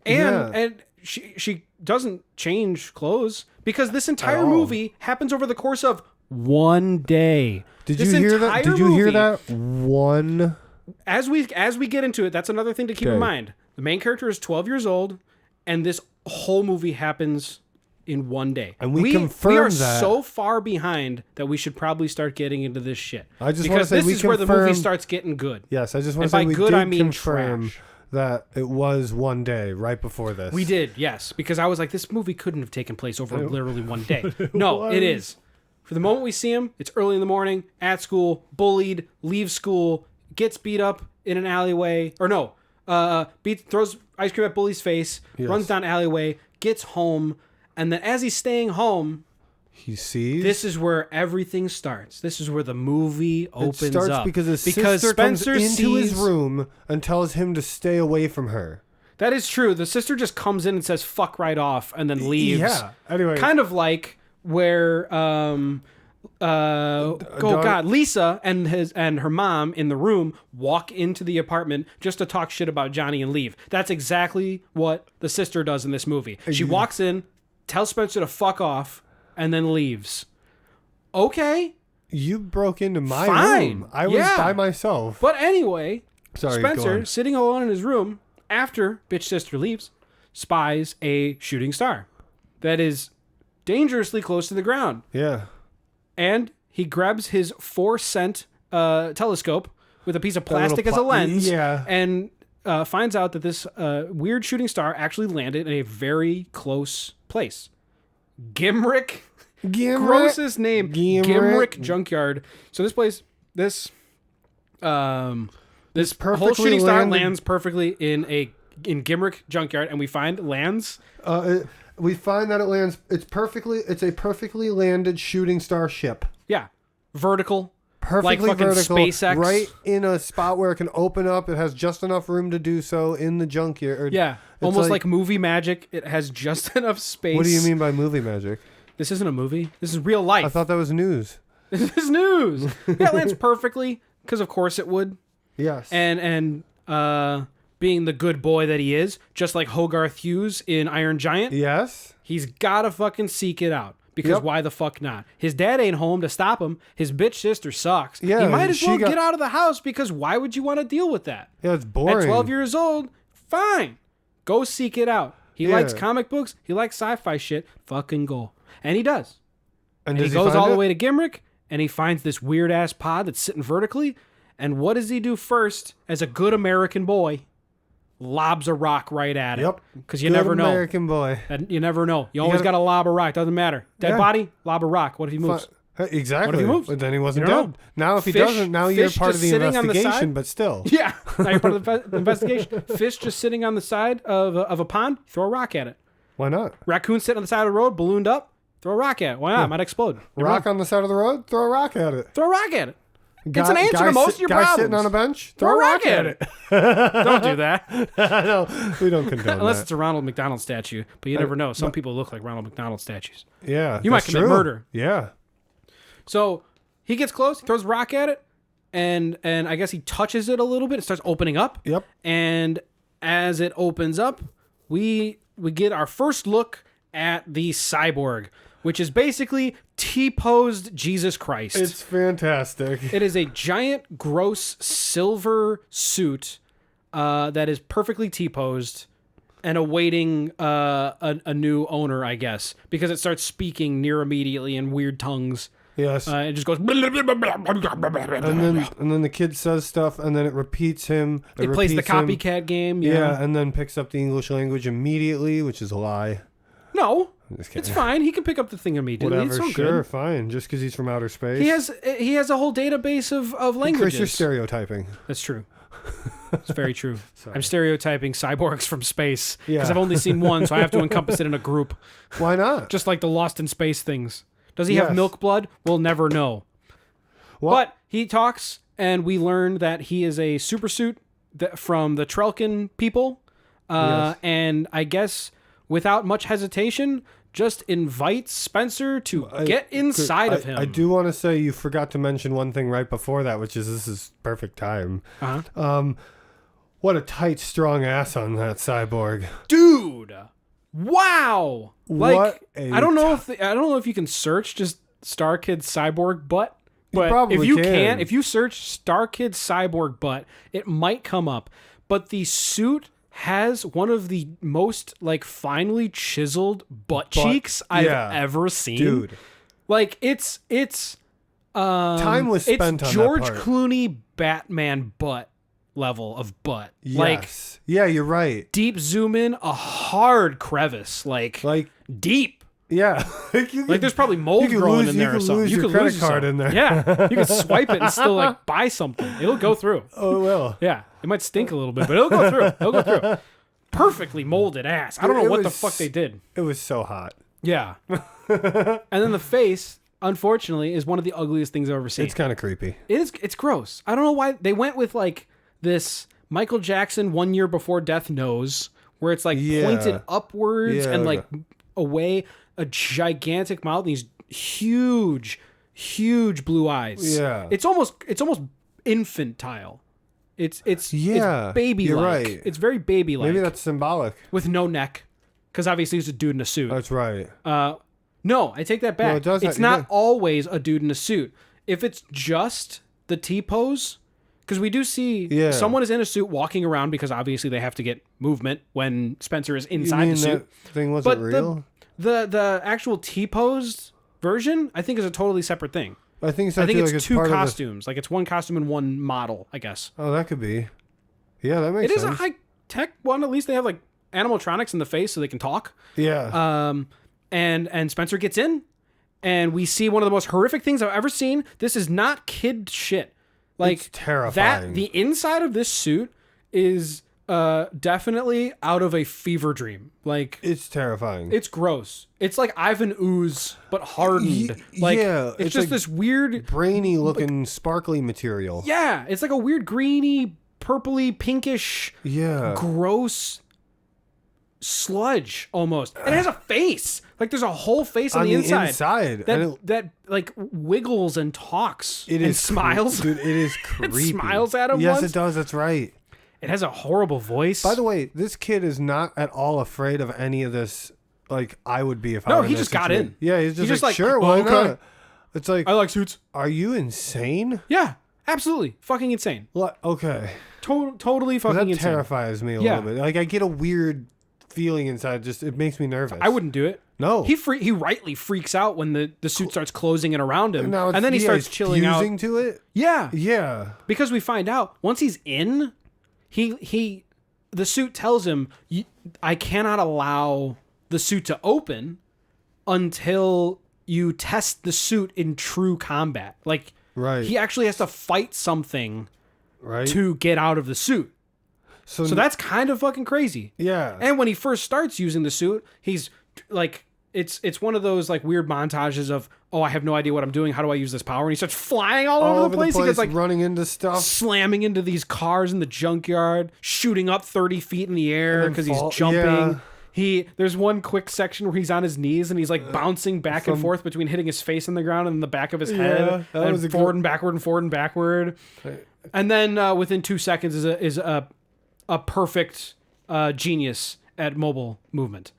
And she doesn't change clothes because this entire movie happens over the course of one day. Did you hear that? Did you hear that? One. As we get into it, that's another thing to keep in mind. The main character is 12 years old, and this whole movie happens in one day. And we confirmed we are that. so far behind that we should probably start getting into this shit. I just want to say this is where the movie starts getting good. Yes, I just want to say we did confirm that it was one day right before this. We did, yes, because I was like, this movie couldn't have taken place over literally one day. No, it is. For the moment we see him, it's early in the morning, at school, bullied, leaves school, gets beat up in an alleyway, or no, throws ice cream at bully's face, runs down alleyway, gets home, and then as he's staying home, he sees. This is where everything starts. This is where the movie opens up. It starts because his sister Spencer comes into his room and tells him to stay away from her. That is true. The sister just comes in and says "fuck" right off, and then leaves. Yeah. Anyway, kind of like where Lisa and her mom in the room walk into the apartment just to talk shit about Johnny and leave. That's exactly what the sister does in this movie. She walks in, tells Spencer to fuck off, and then leaves. Okay. You broke into my room. I was by myself. But anyway, Spencer, sitting alone in his room after bitch sister leaves, spies a shooting star that is dangerously close to the ground. Yeah. And he grabs his 4-cent telescope with a piece of plastic as a lens and finds out that this weird shooting star actually landed in a very close place. Gimrick. Gimrick. Grossest name. Gimrick. Junkyard. So this place, this whole perfectly shooting star landed- lands perfectly in Gimrick Junkyard, and we find lands. We find that it lands. It's a perfectly landed shooting star ship. Yeah, vertical. Perfectly like fucking vertical, SpaceX. right in a spot where it can open up. It has just enough room to do so in the junkyard. Yeah, almost like movie magic. It has just enough space. What do you mean by movie magic? This isn't a movie. This is real life. I thought that was news. This is news. Yeah, it lands perfectly because of course it would. Yes. And being the good boy that he is, just like Hogarth Hughes in Iron Giant. Yes. He's gotta fucking seek it out. Because Yep. why the fuck not? His dad ain't home to stop him. His bitch sister sucks. Yeah, he might as she well got- get out of the house because why would you want to deal with that? Yeah, it's boring. At 12 years old, fine. Go seek it out. He Yeah. likes comic books. He likes sci-fi shit. Fucking go. And he does. And He does goes find all the it? way to Gimrick, and he finds this weird-ass pod that's sitting vertically. And what does he do first as a good American boy? Lobs a rock right at it. Yep. Because you Good never know. American boy. And you never know. You always got to lob a rock. Doesn't matter. Dead Yeah. body, lob a rock. What if he moves? Exactly. What if he moves? But then he wasn't You don't dead. Now if he Fish- doesn't, now you're fish part of just the sitting on the investigation, side? but still. Yeah. Now you're part of the investigation. Fish just sitting on the side of a pond. Throw a rock at it. Why not? Raccoon sitting on the side of the road, ballooned up. Throw a rock at it. Why not? It might explode. Never Rock know. on the side of the road, throw a rock at it. Throw a rock at it. It's an answer to most of your guy problems. sitting on a bench, Throw a rock at it. Don't do that. No, we don't condone Unless that. it's a Ronald McDonald statue. But you never know. Some people look like Ronald McDonald statues. Yeah, You might that's commit true. murder. Yeah. So he gets close, he throws a rock at it, and I guess he touches it a little bit. It starts opening up. Yep. And as it opens up, we get our first look at the cyborg, which is basically T-posed Jesus Christ. It's fantastic. It is a giant, gross silver suit that is perfectly T-posed and awaiting a new owner, I guess, because it starts speaking near immediately in weird tongues. Yes. It just goes. and then the kid says stuff, and then it repeats him. It plays the repeats him. copycat game. Yeah, and then picks up the English language immediately, which is a lie. No, Just kidding. it's fine. He can pick up the thing immediately. Whatever, It's all sure, good. fine. Just because he's from outer space. He has a whole database of Chris, languages. you're stereotyping. That's true. It's very true. I'm stereotyping cyborgs from space because Yeah. I've only seen one, so I have to encompass it in a group, Why not? just like the Lost in Space things. Does he have Yes. milk blood? We'll never know. Well- But he talks, and we learn that he is a supersuit from the Trelkin people, Yes. and I guess without much hesitation, just invites Spencer to get inside of him. I do want to say you forgot to mention one thing right before that, which is this is perfect time. Uh-huh. What a tight, strong ass on that cyborg. Dude, wow! Like What a I don't know if you can search just Star Kid cyborg butt, but probably if you can. if you search Star Kid cyborg butt, it might come up. But the suit has one of the most like finely chiseled butt cheeks I've ever seen. Dude. Like it's Time was spent on it's George that part. Clooney Batman butt level of butt. Like Yes. Yeah, you're right. deep zoom in, a hard crevice, like deep. Yeah. Like there's probably mold growing in there or something. You could lose your credit card in there. Yeah, you can swipe it and still like buy something. It'll go through. Oh, well. Yeah, it might stink a little bit, but it'll go through. It'll go through. Perfectly molded ass. I don't know It what the was- fuck they did. It was so hot. Yeah. And then the face, unfortunately, is one of the ugliest things I've ever seen. It's kind of creepy. It's gross. I don't know why they went with like this Michael Jackson 1 year before death nose, where it's like pointed upwards and like away, a gigantic mouth, and these huge blue eyes. Yeah. It's almost infantile. It's Yeah, baby-like. you're right. It's very baby-like. Maybe that's symbolic. with no neck, because obviously he's a dude in a suit. That's right. No, I take that back. No, it does it's have- not always a dude in a suit. If it's just the T-pose, because we do see someone is in a suit walking around because obviously they have to get movement when Spencer is You inside mean the suit. that thing wasn't But real? the actual T-posed version, I think, is a totally separate thing. I think I think like it's two part of the- costumes. Like it's one costume and one model, I guess. Oh, that could be. Yeah, that makes It is sense. a high-tech one. At least they have like animatronics in the face so they can talk. Yeah. And Spencer gets in, and we see one of the most horrific things I've ever seen. This is not kid shit. Like, it's terrifying. The inside of this suit is definitely out of a fever dream. Like, it's terrifying. It's gross. It's like Ivan Ooze, but hardened. Like, yeah, it's just like this weird, brainy looking, sparkly material. Yeah, it's like a weird greeny, purpley, pinkish, gross sludge almost. And it has a face. Like, there's a whole face on the inside. That like wiggles and talks and smiles. Dude, it is creepy. It smiles at him Yes, once. it does. That's right. It has a horrible voice. By the way, this kid is not at all afraid of any of this. Like I would be if I were in he just got in. Yeah, he's just like sure, why not? It's like, I like suits. Are you insane? Yeah, absolutely. Fucking insane. Okay. Totally fucking insane. That terrifies me a little bit. Like I get a weird feeling inside. Just it makes me nervous. I wouldn't do it. No. He rightly freaks out when the suit starts closing in around him. And then he starts chilling out. Fusing to it? Yeah. Yeah. Because we find out once he's in, the suit tells him, I cannot allow the suit to open until you test the suit in true combat. Like, he actually has to fight something to get out of the suit. So that's kind of fucking crazy. Yeah. And when he first starts using the suit, he's like, it's one of those like weird montages of, I have no idea what I'm doing. How do I use this power? And he starts flying all over the place. He gets like running into stuff, slamming into these cars in the junkyard, shooting up 30 feet in the air because he's jumping. Yeah. There's one quick section where he's on his knees and he's like bouncing back and forth between hitting his face on the ground and the back of his head, and forward and backward and forward and backward. And then within 2 seconds is a perfect genius at mobile movement.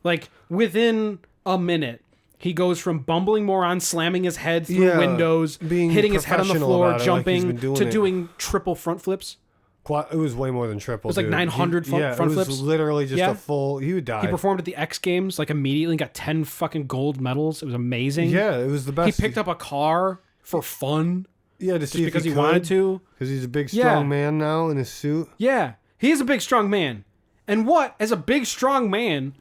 Like within a minute, he goes from bumbling moron, slamming his head through windows, hitting his head on the floor, jumping, to doing triple front flips. It was way more than triple. It was like 900 front flips. It was literally just a full. He would die. He performed at the X Games like immediately and got 10 fucking gold medals. It was amazing. Yeah, it was the best. He picked up a car for fun. Yeah, to see because he wanted to. Because he's a big, strong man now in his suit. Yeah, he is a big, strong man. And what, as a big, strong man,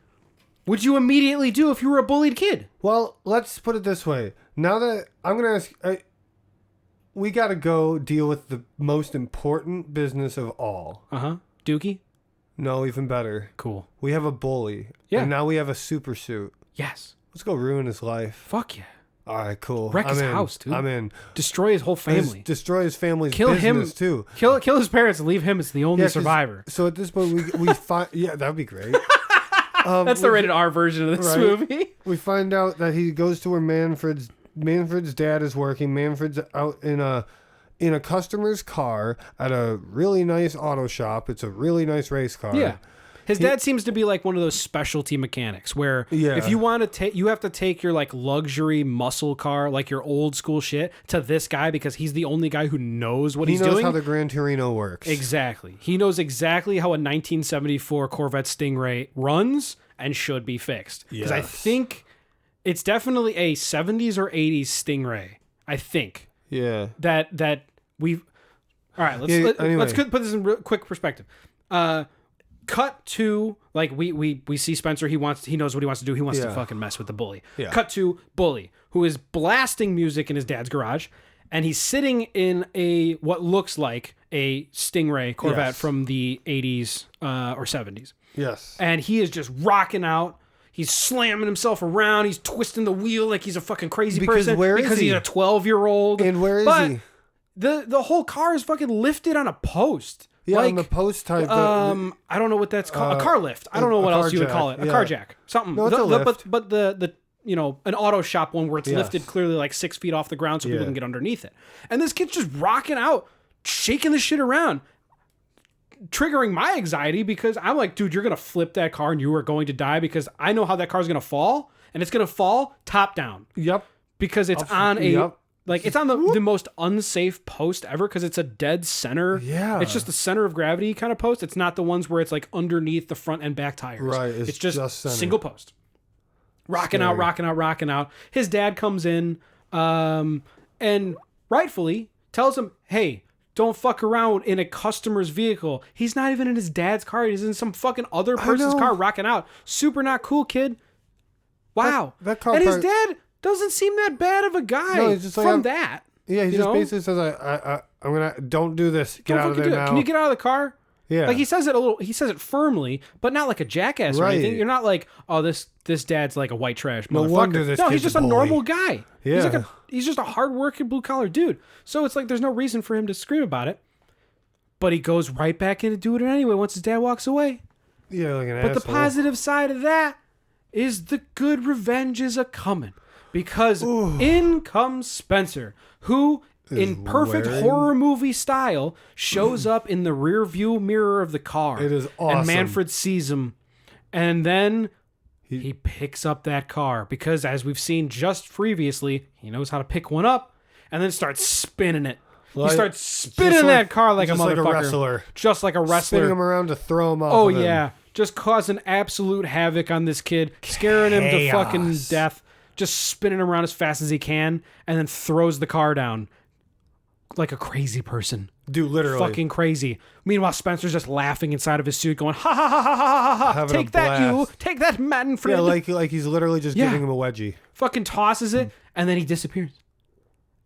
would you immediately do if you were a bullied kid? Well, let's put it this way. Now that I'm going to ask, we got to go deal with the most important business of all. Dookie? No, even better. Cool. We have a bully. Yeah. And now we have a super suit. Yes. Let's go ruin his life. Fuck yeah. All right, cool. Wreck his house, dude. I'm in. Destroy his whole family. Destroy his family's business, too. Kill his parents and leave him as the only survivor. So at this point, we find... Yeah, that would be great. That's the rated R version of this movie. We find out that he goes to where Manfred's dad is working. Manfred's out in a customer's car at a really nice auto shop. It's a really nice race car. Yeah. His dad seems to be like one of those specialty mechanics where if you want to take, you have to take your like luxury muscle car, like your old school shit, to this guy because he's the only guy who knows what he's doing. He knows how the Gran Torino works. Exactly. He knows exactly how a 1974 Corvette Stingray runs and should be fixed. Because I think it's definitely a 70s or 80s Stingray. I think. Yeah. That we've... All right, let's put this in real quick perspective. Cut to, like, we see Spencer. He knows what he wants to do. He wants to fucking mess with the bully. Yeah. Cut to Bully, who is blasting music in his dad's garage, and he's sitting in what looks like a Stingray Corvette from the 80s or 70s. Yes. And he is just rocking out. He's slamming himself around. He's twisting the wheel like he's a fucking crazy person. Because he's a 12-year-old. And where is he? The whole car is fucking lifted on a post. Yeah, on the post type. I don't know what that's called. A car lift. I don't know what else you would call it. A car jack. Something. No, it's a lift. But the an auto shop one where it's lifted clearly like 6 feet off the ground so people can get underneath it. And this kid's just rocking out, shaking the shit around, triggering my anxiety because I'm like, dude, you're going to flip that car and you are going to die because I know how that car's going to fall, and it's going to fall top down. Yep. Because it's on a... Like, it's on the most unsafe post ever because it's a dead center. Yeah. It's just the center of gravity kind of post. It's not the ones where it's, like, underneath the front and back tires. Right. It's just single post. Rocking out. His dad comes in and rightfully tells him, hey, don't fuck around in a customer's vehicle. He's not even in his dad's car. He's in some fucking other person's car rocking out. Super not cool, kid. Wow. That car and his part- dad doesn't seem that bad of a guy No, he's just like, from that. Yeah, he you just know? basically says, I'm gonna don't do this. Get Don't out of fucking there do it. now. Can you get out of the car? Yeah. Like he says it firmly, but not like a jackass or Right. anything. You're not like, oh, this dad's like a white trash No motherfucker. wonder this No, he's kid's just a a bully. normal guy. Yeah. He's just a hardworking blue collar dude. So it's like there's no reason for him to scream about it. But he goes right back in to do it anyway once his dad walks away. Yeah, like an But asshole. the positive side of that is the good revenge is a coming. Because in comes Spencer, who in perfect wearing- horror movie style shows up in the rear view mirror of the car. It is awesome. And Manfred sees him. And then he picks up that car. Because as we've seen just previously, he knows how to pick one up and then starts spinning it. Like- he starts spinning just that car like a just motherfucker. like a wrestler. Just like a wrestler. Spinning him around to throw him off. Oh, of him. yeah. Just causing absolute havoc on this kid, scaring him to fucking Chaos. death, just spinning him around as fast as he can, and then throws the car down like a crazy person. Dude, literally. Fucking crazy. Meanwhile, Spencer's just laughing inside of his suit, going, ha ha ha ha ha ha ha. Having a Take that, you. blast. Take that, Manfred. Yeah, like he's literally just Yeah. giving him a wedgie. Fucking tosses it, and then he disappears.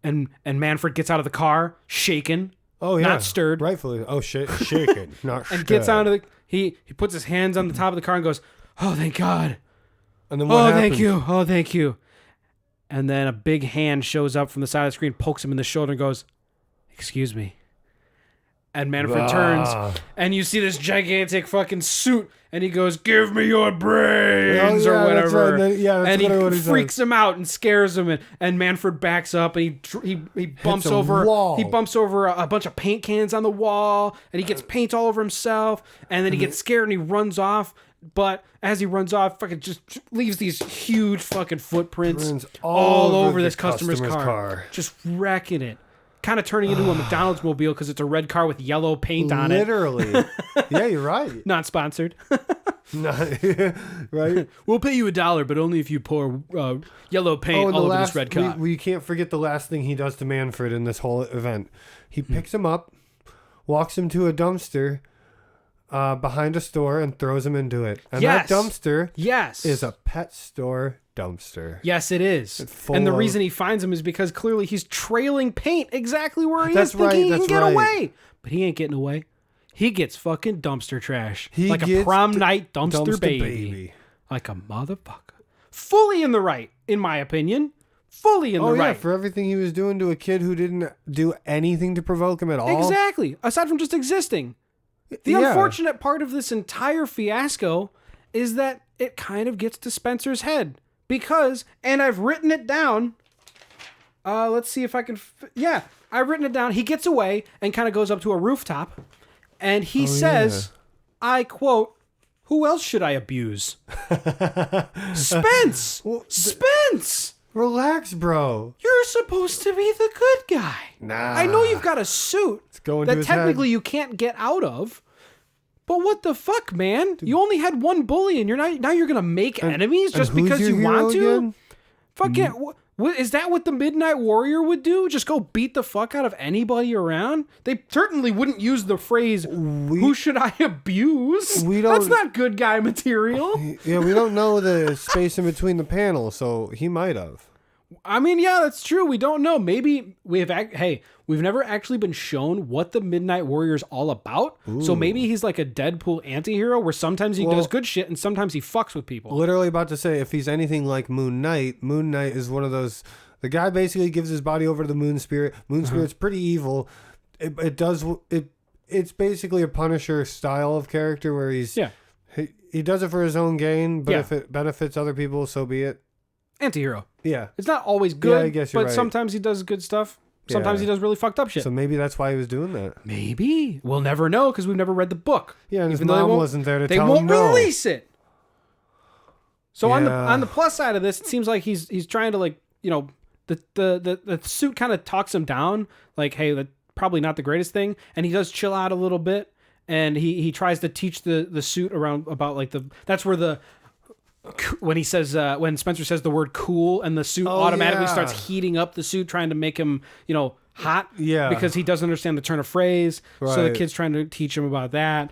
And Manfred gets out of the car, shaken. Oh, yeah. Not stirred. Rightfully. Oh, shaken. Not And stirred. gets out of the... He puts his hands on the top of the car and goes, oh, thank God. And then what Oh, happens? thank you. Oh, thank you. And then a big hand shows up from the side of the screen, pokes him in the shoulder and goes, excuse me. And Manfred turns, and you see this gigantic fucking suit, and he goes, give me your brains, Oh, or yeah, that's whatever. right. That's and literally what he freaks says. him out and scares him, and Manfred backs up, and he bumps a over wall. he bumps over a bunch of paint cans on the wall, and he gets paint all over himself, and then he gets scared and he runs off. But as he runs off, fucking just leaves these huge fucking footprints Prints all all over the this customer's car, just wrecking it. Kind of turning into a McDonald's mobile because it's a red car with yellow paint on it. Literally. Yeah, you're right. Not sponsored. Right? We'll pay you $1, but only if you pour yellow paint and all the over last, this red car. we can't forget the last thing he does to Manfred in this whole event. He picks him up, walks him to a dumpster behind a store, and throws him into it. And Yes. that dumpster Yes. is a pet store dumpster. Yes, it is. full And the of- reason he finds him is because clearly he's trailing paint exactly where he That's is, thinking right, he can that's get right. away. But he ain't getting away. He gets fucking dumpster trash. He like a gets prom the night dumpster baby. Like a motherfucker. Fully in the right, in my opinion. Fully in the Oh, yeah, right. for everything he was doing to a kid who didn't do anything to provoke him at all. Exactly. Aside from just existing. The Yeah. unfortunate part of this entire fiasco is that it kind of gets to Spencer's head. Because, and I've written it down. Let's see if I can... yeah, I've written it down. He gets away and kind of goes up to a rooftop. And he says, I quote, who else should I abuse? Spence! Spence! Relax, bro. You're supposed to be the good guy. Nah. I know you've got a suit going to that his technically head. you can't get out of. But what the fuck, man? You only had one bully, and now you're gonna make enemies just And who's because your you want hero to? again? Fucking, is that what the Midnight Warrior would do? Just go beat the fuck out of anybody around? They certainly wouldn't use the phrase, who should I abuse? We That's don't- not good guy material. Yeah, we don't know the space in between the panels, so he might have. I mean, yeah, that's true. We don't know. Maybe we've never actually been shown what the Midnight Warrior's all about. So maybe he's like a Deadpool anti-hero where sometimes he does good shit and sometimes he fucks with people. Literally about to say, if he's anything like Moon Knight is one of those. The guy basically gives his body over to the Moon Spirit. Moon Spirit's pretty evil. It's basically a Punisher style of character where he does it for his own gain, but if it benefits other people, so be it. Anti-hero. Yeah. It's not always good, I guess you're but right. sometimes he does good stuff. Sometimes Yeah. he does really fucked up shit. So maybe that's why he was doing that. Maybe. We'll never know because we've never read the book. Yeah, and his Even though they mom won't- wasn't there to They tell won't him no. release it. So on Yeah. the plus side of this, it seems like he's trying to, like, you know, the suit kind of talks him down, like, hey, that's probably not the greatest thing, and he does chill out a little bit, and he tries to teach the suit around about like that's where when he says when Spencer says the word cool, and the suit automatically yeah. starts heating up the suit, trying to make him, you know, hot. Yeah. Because he doesn't understand the turn of phrase. So the Right. kid's trying to teach him about that.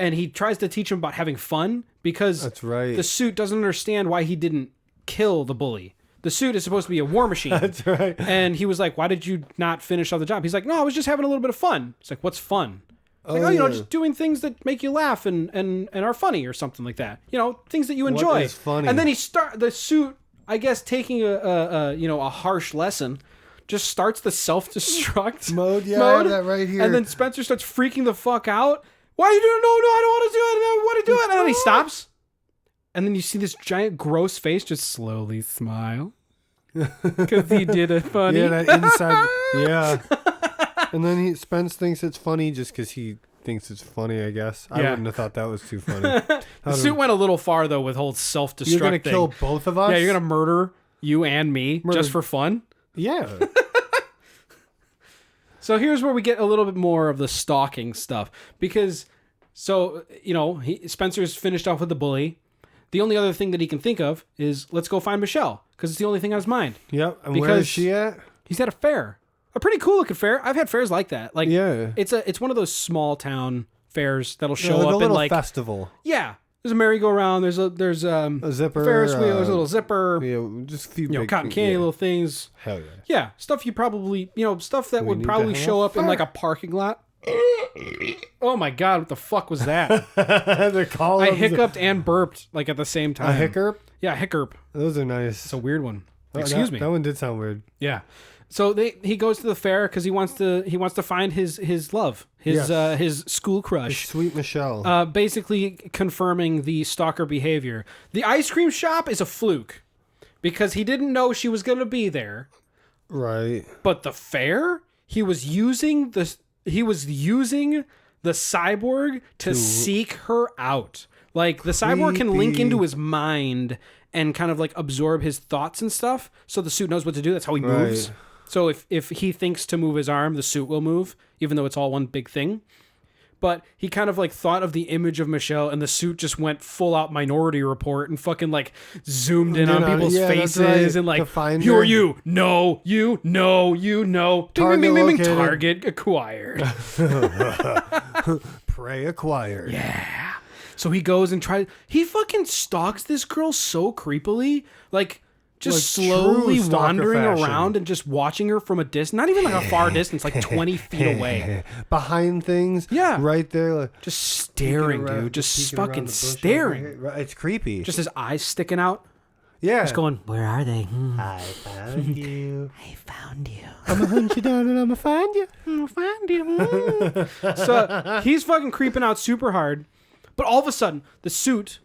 and he tries to teach him about having fun because That's right. the suit doesn't understand why he didn't kill the bully. The suit is supposed to be a war machine. That's right. And he was like, why did you not finish off the job? He's like, no, I was just having a little bit of fun. It's like, what's fun? Like, you know, just doing things that make you laugh and are funny or something like that. You know, things that you enjoy. What is funny? And then the suit, I guess, taking a harsh lesson, just starts the self-destruct mode. Yeah, I have that right here. And then Spencer starts freaking the fuck out. Why are you doing? No, I don't want to do it. I don't want to do it. And then he stops. And then you see this giant gross face just slowly smile. Because he did it funny. Yeah, that inside. Yeah. And then Spence thinks it's funny just because he thinks it's funny, I guess. I wouldn't have thought that was too funny. The suit went a little far, though, with whole self-destruct thing. You're going to kill both of us? Yeah, you're going to murder you and me just for fun? Yeah. So here's where we get a little bit more of the stalking stuff. Because, Spencer's finished off with the bully. The only other thing that he can think of is, let's go find Michelle. Because it's the only thing on his mind. Yep. And where is she at? He's at a fair. A pretty cool looking fair. I've had fairs like that. Like, yeah. It's one of those small town fairs that'll show like up a little in like festival. Yeah. There's a merry-go-round. There's a zipper. Ferris wheel. There's a little zipper. Yeah, just a few big cotton candy, little things. Hell yeah. Yeah, stuff you probably, stuff that would probably show up in like a parking lot. Oh my god, what the fuck was that? I hiccuped and burped like at the same time. A hiccup? Yeah, hiccup. Those are nice. It's a weird one. Excuse me. That one did sound weird. Yeah. So he goes to the fair because he wants to find his love, his school crush, Sweet Michelle. basically confirming the stalker behavior. The ice cream shop is a fluke because he didn't know she was going to be there. Right. But the fair, he was using the cyborg to seek her out. Like the cyborg can link into his mind and kind of like absorb his thoughts and stuff. So the suit knows what to do. That's how he moves. Right. So if he thinks to move his arm, the suit will move, even though it's all one big thing. But he kind of like thought of the image of Michelle, and the suit just went full out Minority Report and fucking like zoomed in on people's faces and like, who are you? No, you, no, you, no. Target acquired. Prey acquired. Yeah. So he goes and he fucking stalks this girl so creepily, like just slowly wandering around and just watching her from a distance, not even like a far distance, like 20 feet away. Behind things. Yeah. Right there. Like, just staring, dude. Just fucking staring. It's creepy. Just his eyes sticking out. Yeah. Just going, where are they? I found you. I found you. I'm gonna hunt you down and I'm gonna find you. I'm gonna find you. So he's fucking creeping out super hard. But all of a sudden, the suit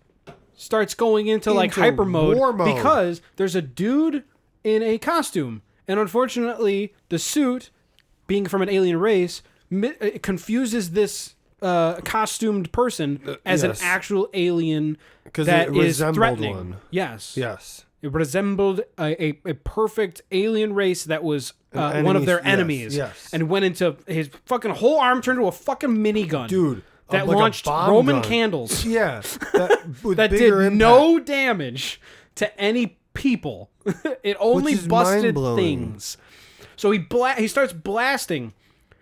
starts going into like hyper mode because there's a dude in a costume. And unfortunately, the suit, being from an alien race, confuses this costumed person as an actual alien that is threatening. One. Yes. Yes. It resembled a perfect alien race that was one of their enemies. Yes. And went into his fucking whole arm turned into a fucking minigun. Dude. That like launched Roman candles. Yeah. That did no damage to any people. It only busted things. So he starts blasting.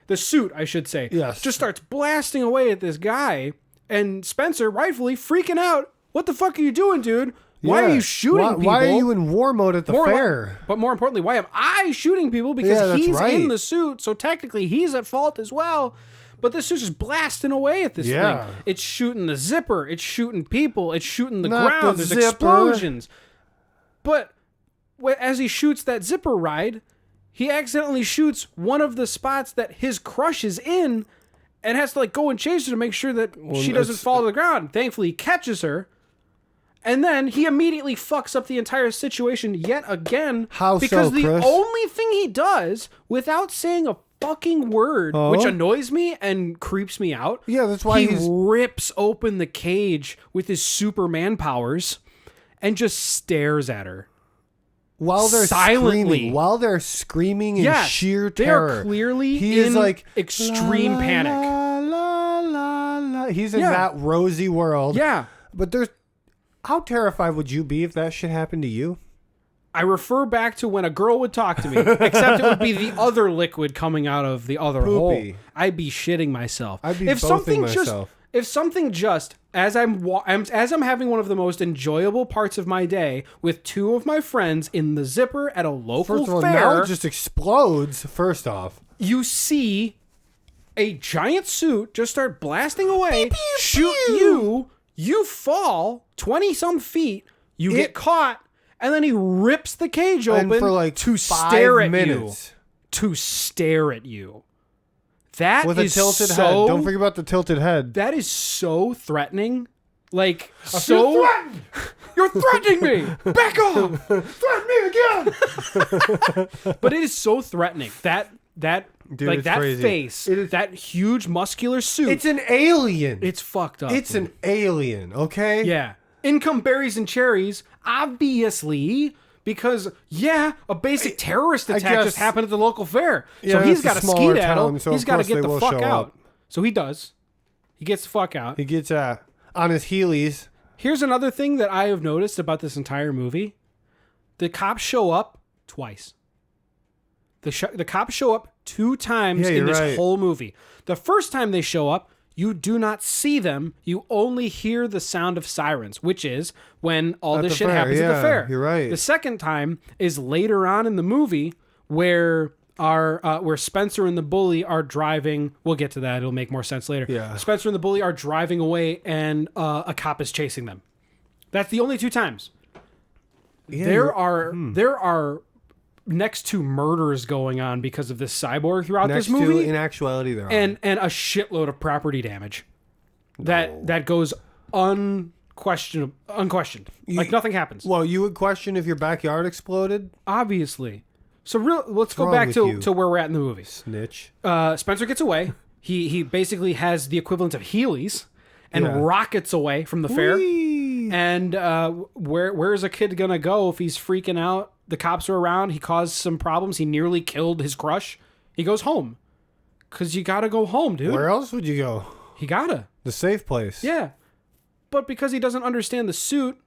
The suit, I should say. Yes. Just starts blasting away at this guy. And Spencer, rightfully, freaking out. What the fuck are you doing, dude? Why are you shooting people? Why are you in war mode at the fair? But more importantly, why am I shooting people? Because he's in the suit, so technically he's at fault as well. But this suit's just blasting away at this thing. It's shooting the zipper. It's shooting people. It's shooting the ground. There's explosions. But as he shoots that zipper ride, he accidentally shoots one of the spots that his crush is in and has to like go and chase her to make sure that she doesn't fall to the ground. Thankfully, he catches her. And then he immediately fucks up the entire situation yet again. Because the only thing he does without saying a fucking word, which annoys me and creeps me out. Yeah, that's why he rips open the cage with his Superman powers and just stares at her. While they're screaming in sheer terror. They are clearly in like extreme panic. He's in that rosy world. Yeah. But how terrified would you be if that shit happened to you? I refer back to when a girl would talk to me, except it would be the other liquid coming out of the other hole. I'd be shitting myself. I'd be bothing myself. if something just as I'm having one of the most enjoyable parts of my day with two of my friends in the zipper at a local First of all, fair, now it just explodes. First off, you see a giant suit just start blasting away, Pew, pew, shoot pew. you fall 20-some feet, you get caught, and then he rips the cage open for like to 5 stare at minutes. you. To stare at you. That With a is tilted so, head. Don't forget about the tilted head. That is so threatening. Like, I so... feel threatened. You're threatening me! Back off! Threaten me again. But it is so threatening. Dude, like, it's that crazy. face, that huge muscular suit. It's an alien. It's fucked up. It's dude. an alien, okay? Yeah. In come berries and cherries, obviously, because, a basic terrorist attack guess- just happened at the local fair. Yeah, so he's it's a got to smaller skedaddle. town, so He's of got to course get they the will fuck show out. up. So he does. He gets the fuck out. He gets on his Heelys. Here's another thing that I have noticed about this entire movie. The cops show up twice. The cops show up 2 times in this right. whole movie. The first time they show up, you do not see them. You only hear the sound of sirens, which is when all At this the shit fair, happens at the yeah, fair. you're right. The second time is later on in the movie where where Spencer and the bully are driving. We'll get to that. It'll make more sense later. Yeah. Spencer and the bully are driving away, and a cop is chasing them. That's the only 2 times. Yeah, There are next to murders going on because of this cyborg throughout next this movie, to, in actuality, there are. and a shitload of property damage that goes unquestioned. Like nothing happens. Well, you would question if your backyard exploded? Obviously. So let's go wrong back with to, you? to where we're at in the movie. Snitch. Spencer gets away. He basically has the equivalent of Heelys and rockets away from the fair. Whee! And where's a kid gonna go if he's freaking out? The cops are around. He caused some problems. He nearly killed his crush. He goes home. Because you gotta go home, dude. Where else would you go? He gotta. The safe place. Yeah. But because he doesn't understand the suit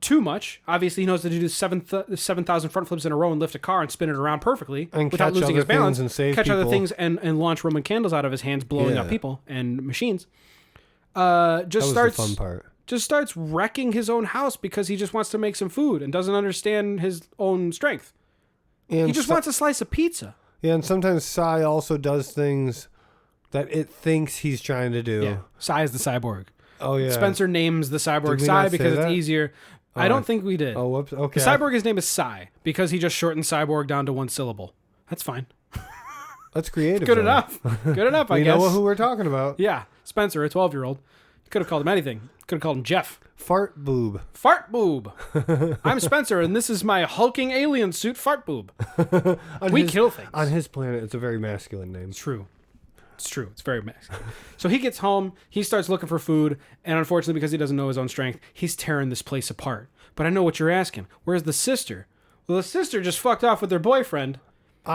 too much, obviously he knows that to do 7,000 front flips in a row and lift a car and spin it around perfectly And without catch losing other his balance, things and save catch other people. things and launch Roman candles out of his hands, blowing up people and machines. That was the fun part. Just starts wrecking his own house because he just wants to make some food and doesn't understand his own strength. And He just wants a slice of pizza. Yeah, and sometimes Psy also does things that it thinks he's trying to do. Yeah. Psy is the cyborg. Oh, yeah. Spencer names the cyborg Did we Psy not say because it's that? easier. I don't think we did. Oh, whoops. Okay. The cyborg, his name is Psy because he just shortened cyborg down to 1 syllable. That's fine. That's creative. Good though. enough. Good enough, I We guess. know who we're talking about. Yeah. Spencer, a 12-year-old. Could have called him anything. Could have called him Jeff. Fart boob. Fart boob. I'm Spencer, and this is my hulking alien suit, Fart boob. We kill things. On his planet, it's a very masculine name. True. It's true. It's very masculine. So he gets home. He starts looking for food. And unfortunately, because he doesn't know his own strength, he's tearing this place apart. But I know what you're asking. Where's the sister? Well, the sister just fucked off with her boyfriend.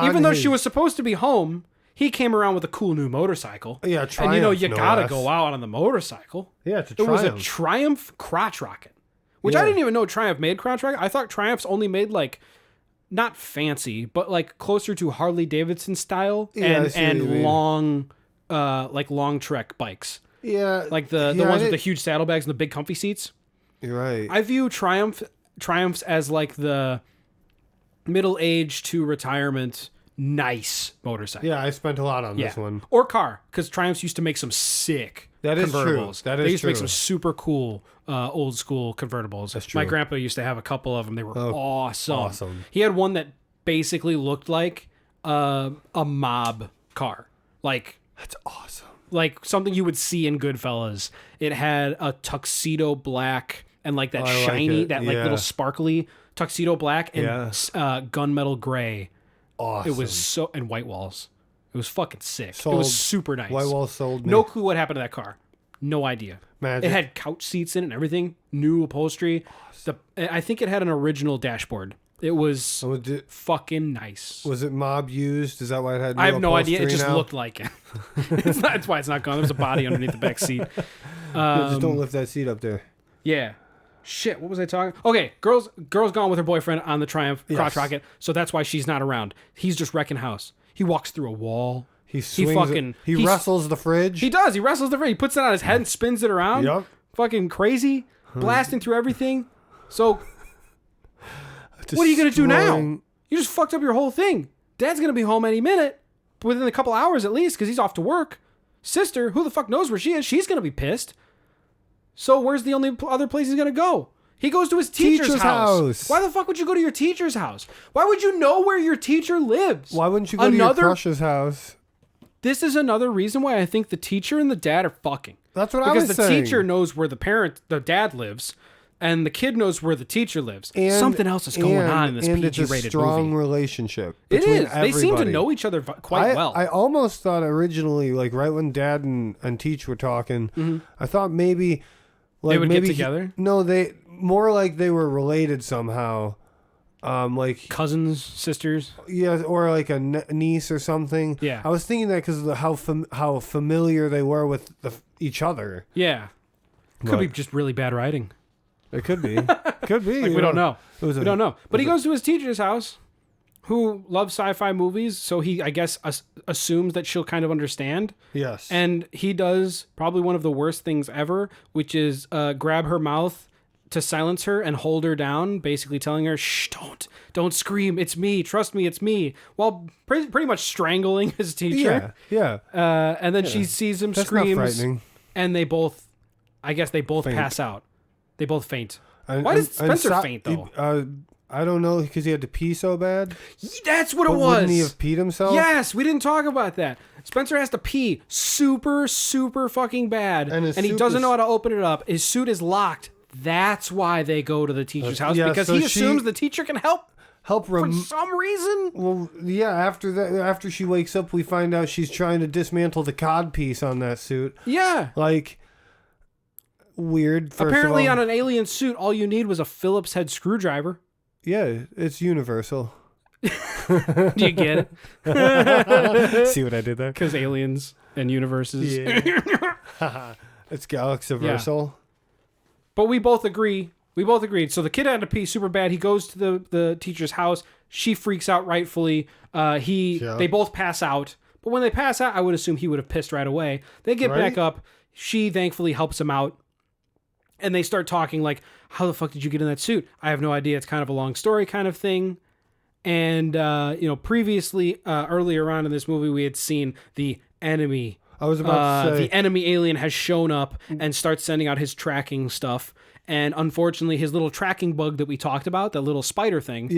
Even though she was supposed to be home, he came around with a cool new motorcycle. Yeah, And you know, Triumph, you no gotta less. go out on the motorcycle. Yeah, it's a It was a Triumph. Triumph crotch rocket. Which I Yeah. didn't even know Triumph made crotch rocket. I thought Triumphs only made like... Not fancy, but like closer to Harley Davidson style Yeah, I see what you and mean. long trek bikes. Yeah. Like the yeah, ones with the huge saddlebags and the big comfy seats. You're right. I view Triumphs as like the middle age to retirement nice motorcycle. Yeah, I spent a lot on this one. Or car, because Triumphs used to make some sick That is true. convertibles. That They is used to make true. some super cool old school convertibles. That's true. My grandpa used to have a couple of them. They were awesome. awesome. He had one that basically looked like a mob car. That's awesome. Like something you would see in Goodfellas. It had a tuxedo black and like that I like shiny, it. that like Yeah. little sparkly tuxedo black and Yeah. gunmetal gray. Awesome. It was so, and white walls. It was fucking sick. It Sold. was super nice. White Wall sold me. No clue what happened to that car. No idea. Magic. It had couch seats in it and everything. New upholstery. I think it had an original dashboard. It was fucking nice. Was it mob used? Is that why it had? I have no idea. It upholstery just now? looked like it. That's why it's not gone. There was a body underneath the back seat. Just don't lift that seat up there. Yeah. Shit, what was I talking? Okay, girl's gone with her boyfriend on the Triumph crotch Yes. rocket, so that's why she's not around. He's just wrecking house. He walks through a wall. He swings he wrestles the fridge. He does. He wrestles the fridge. He puts it on his head and spins it around. Yep. Fucking crazy. Blasting through everything. So, what are you going to do now? You just fucked up your whole thing. Dad's going to be home any minute. Within a couple hours at least, because he's off to work. Sister, who the fuck knows where she is? She's going to be pissed. So where's the only other place he's going to go? He goes to his teacher's house. Why the fuck would you go to your teacher's house? Why would you know where your teacher lives? Why wouldn't you go to your crush's house? This is another reason why I think the teacher and the dad are fucking. That's what I was saying. Because the teacher knows where the dad lives, and the kid knows where the teacher lives. And something else is going on in this PG-rated movie. It's a strong relationship. It is. Everybody. They seem to know each other quite well. I almost thought originally, like right when Dad and Teach were talking, I thought maybe like they would maybe get together. They more like they were related somehow. Like cousins, sisters, yeah, or like a niece or something. Yeah, I was thinking that because of how familiar they were with each other. Yeah, could be just really bad writing. It could be, could be. Like, we don't know. We don't know. But he goes to his teacher's house, who loves sci-fi movies, so he, I guess, assumes that she'll kind of understand. Yes, and he does probably one of the worst things ever, which is grab her mouth to silence her and hold her down, basically telling her, shh, don't scream, it's me, trust me, it's me, while pretty much strangling his teacher. Yeah. And then she sees him, screams, and they both faint. pass out. They both faint. Why does Spencer faint, though? I don't know, because he had to pee so bad? That's what it was. Wouldn't he have peed himself? Yes, we didn't talk about that. Spencer has to pee super, super fucking bad, and he doesn't know how to open it up. His suit is locked. That's why they go to the teacher's house, because he assumes the teacher can help for some reason. Well, yeah, after she wakes up, we find out she's trying to dismantle the cod piece on that suit. Yeah. Like, weird. Apparently on an alien suit, all you need was a Phillips head screwdriver. Yeah, it's universal. Do you get it? See what I did there? Because aliens and universes. Yeah. It's galaxiversal. Yeah. But we both agreed. So the kid had to pee super bad. He goes to the teacher's house. She freaks out rightfully. They both pass out. But when they pass out, I would assume he would have pissed right away. They get back up. She thankfully helps him out. And they start talking like, how the fuck did you get in that suit? I have no idea. It's kind of a long story kind of thing. And, previously, earlier on in this movie, we had seen the enemy. I was about to say. The enemy alien has shown up and starts sending out his tracking stuff. And unfortunately, his little tracking bug that we talked about, that little spider thing,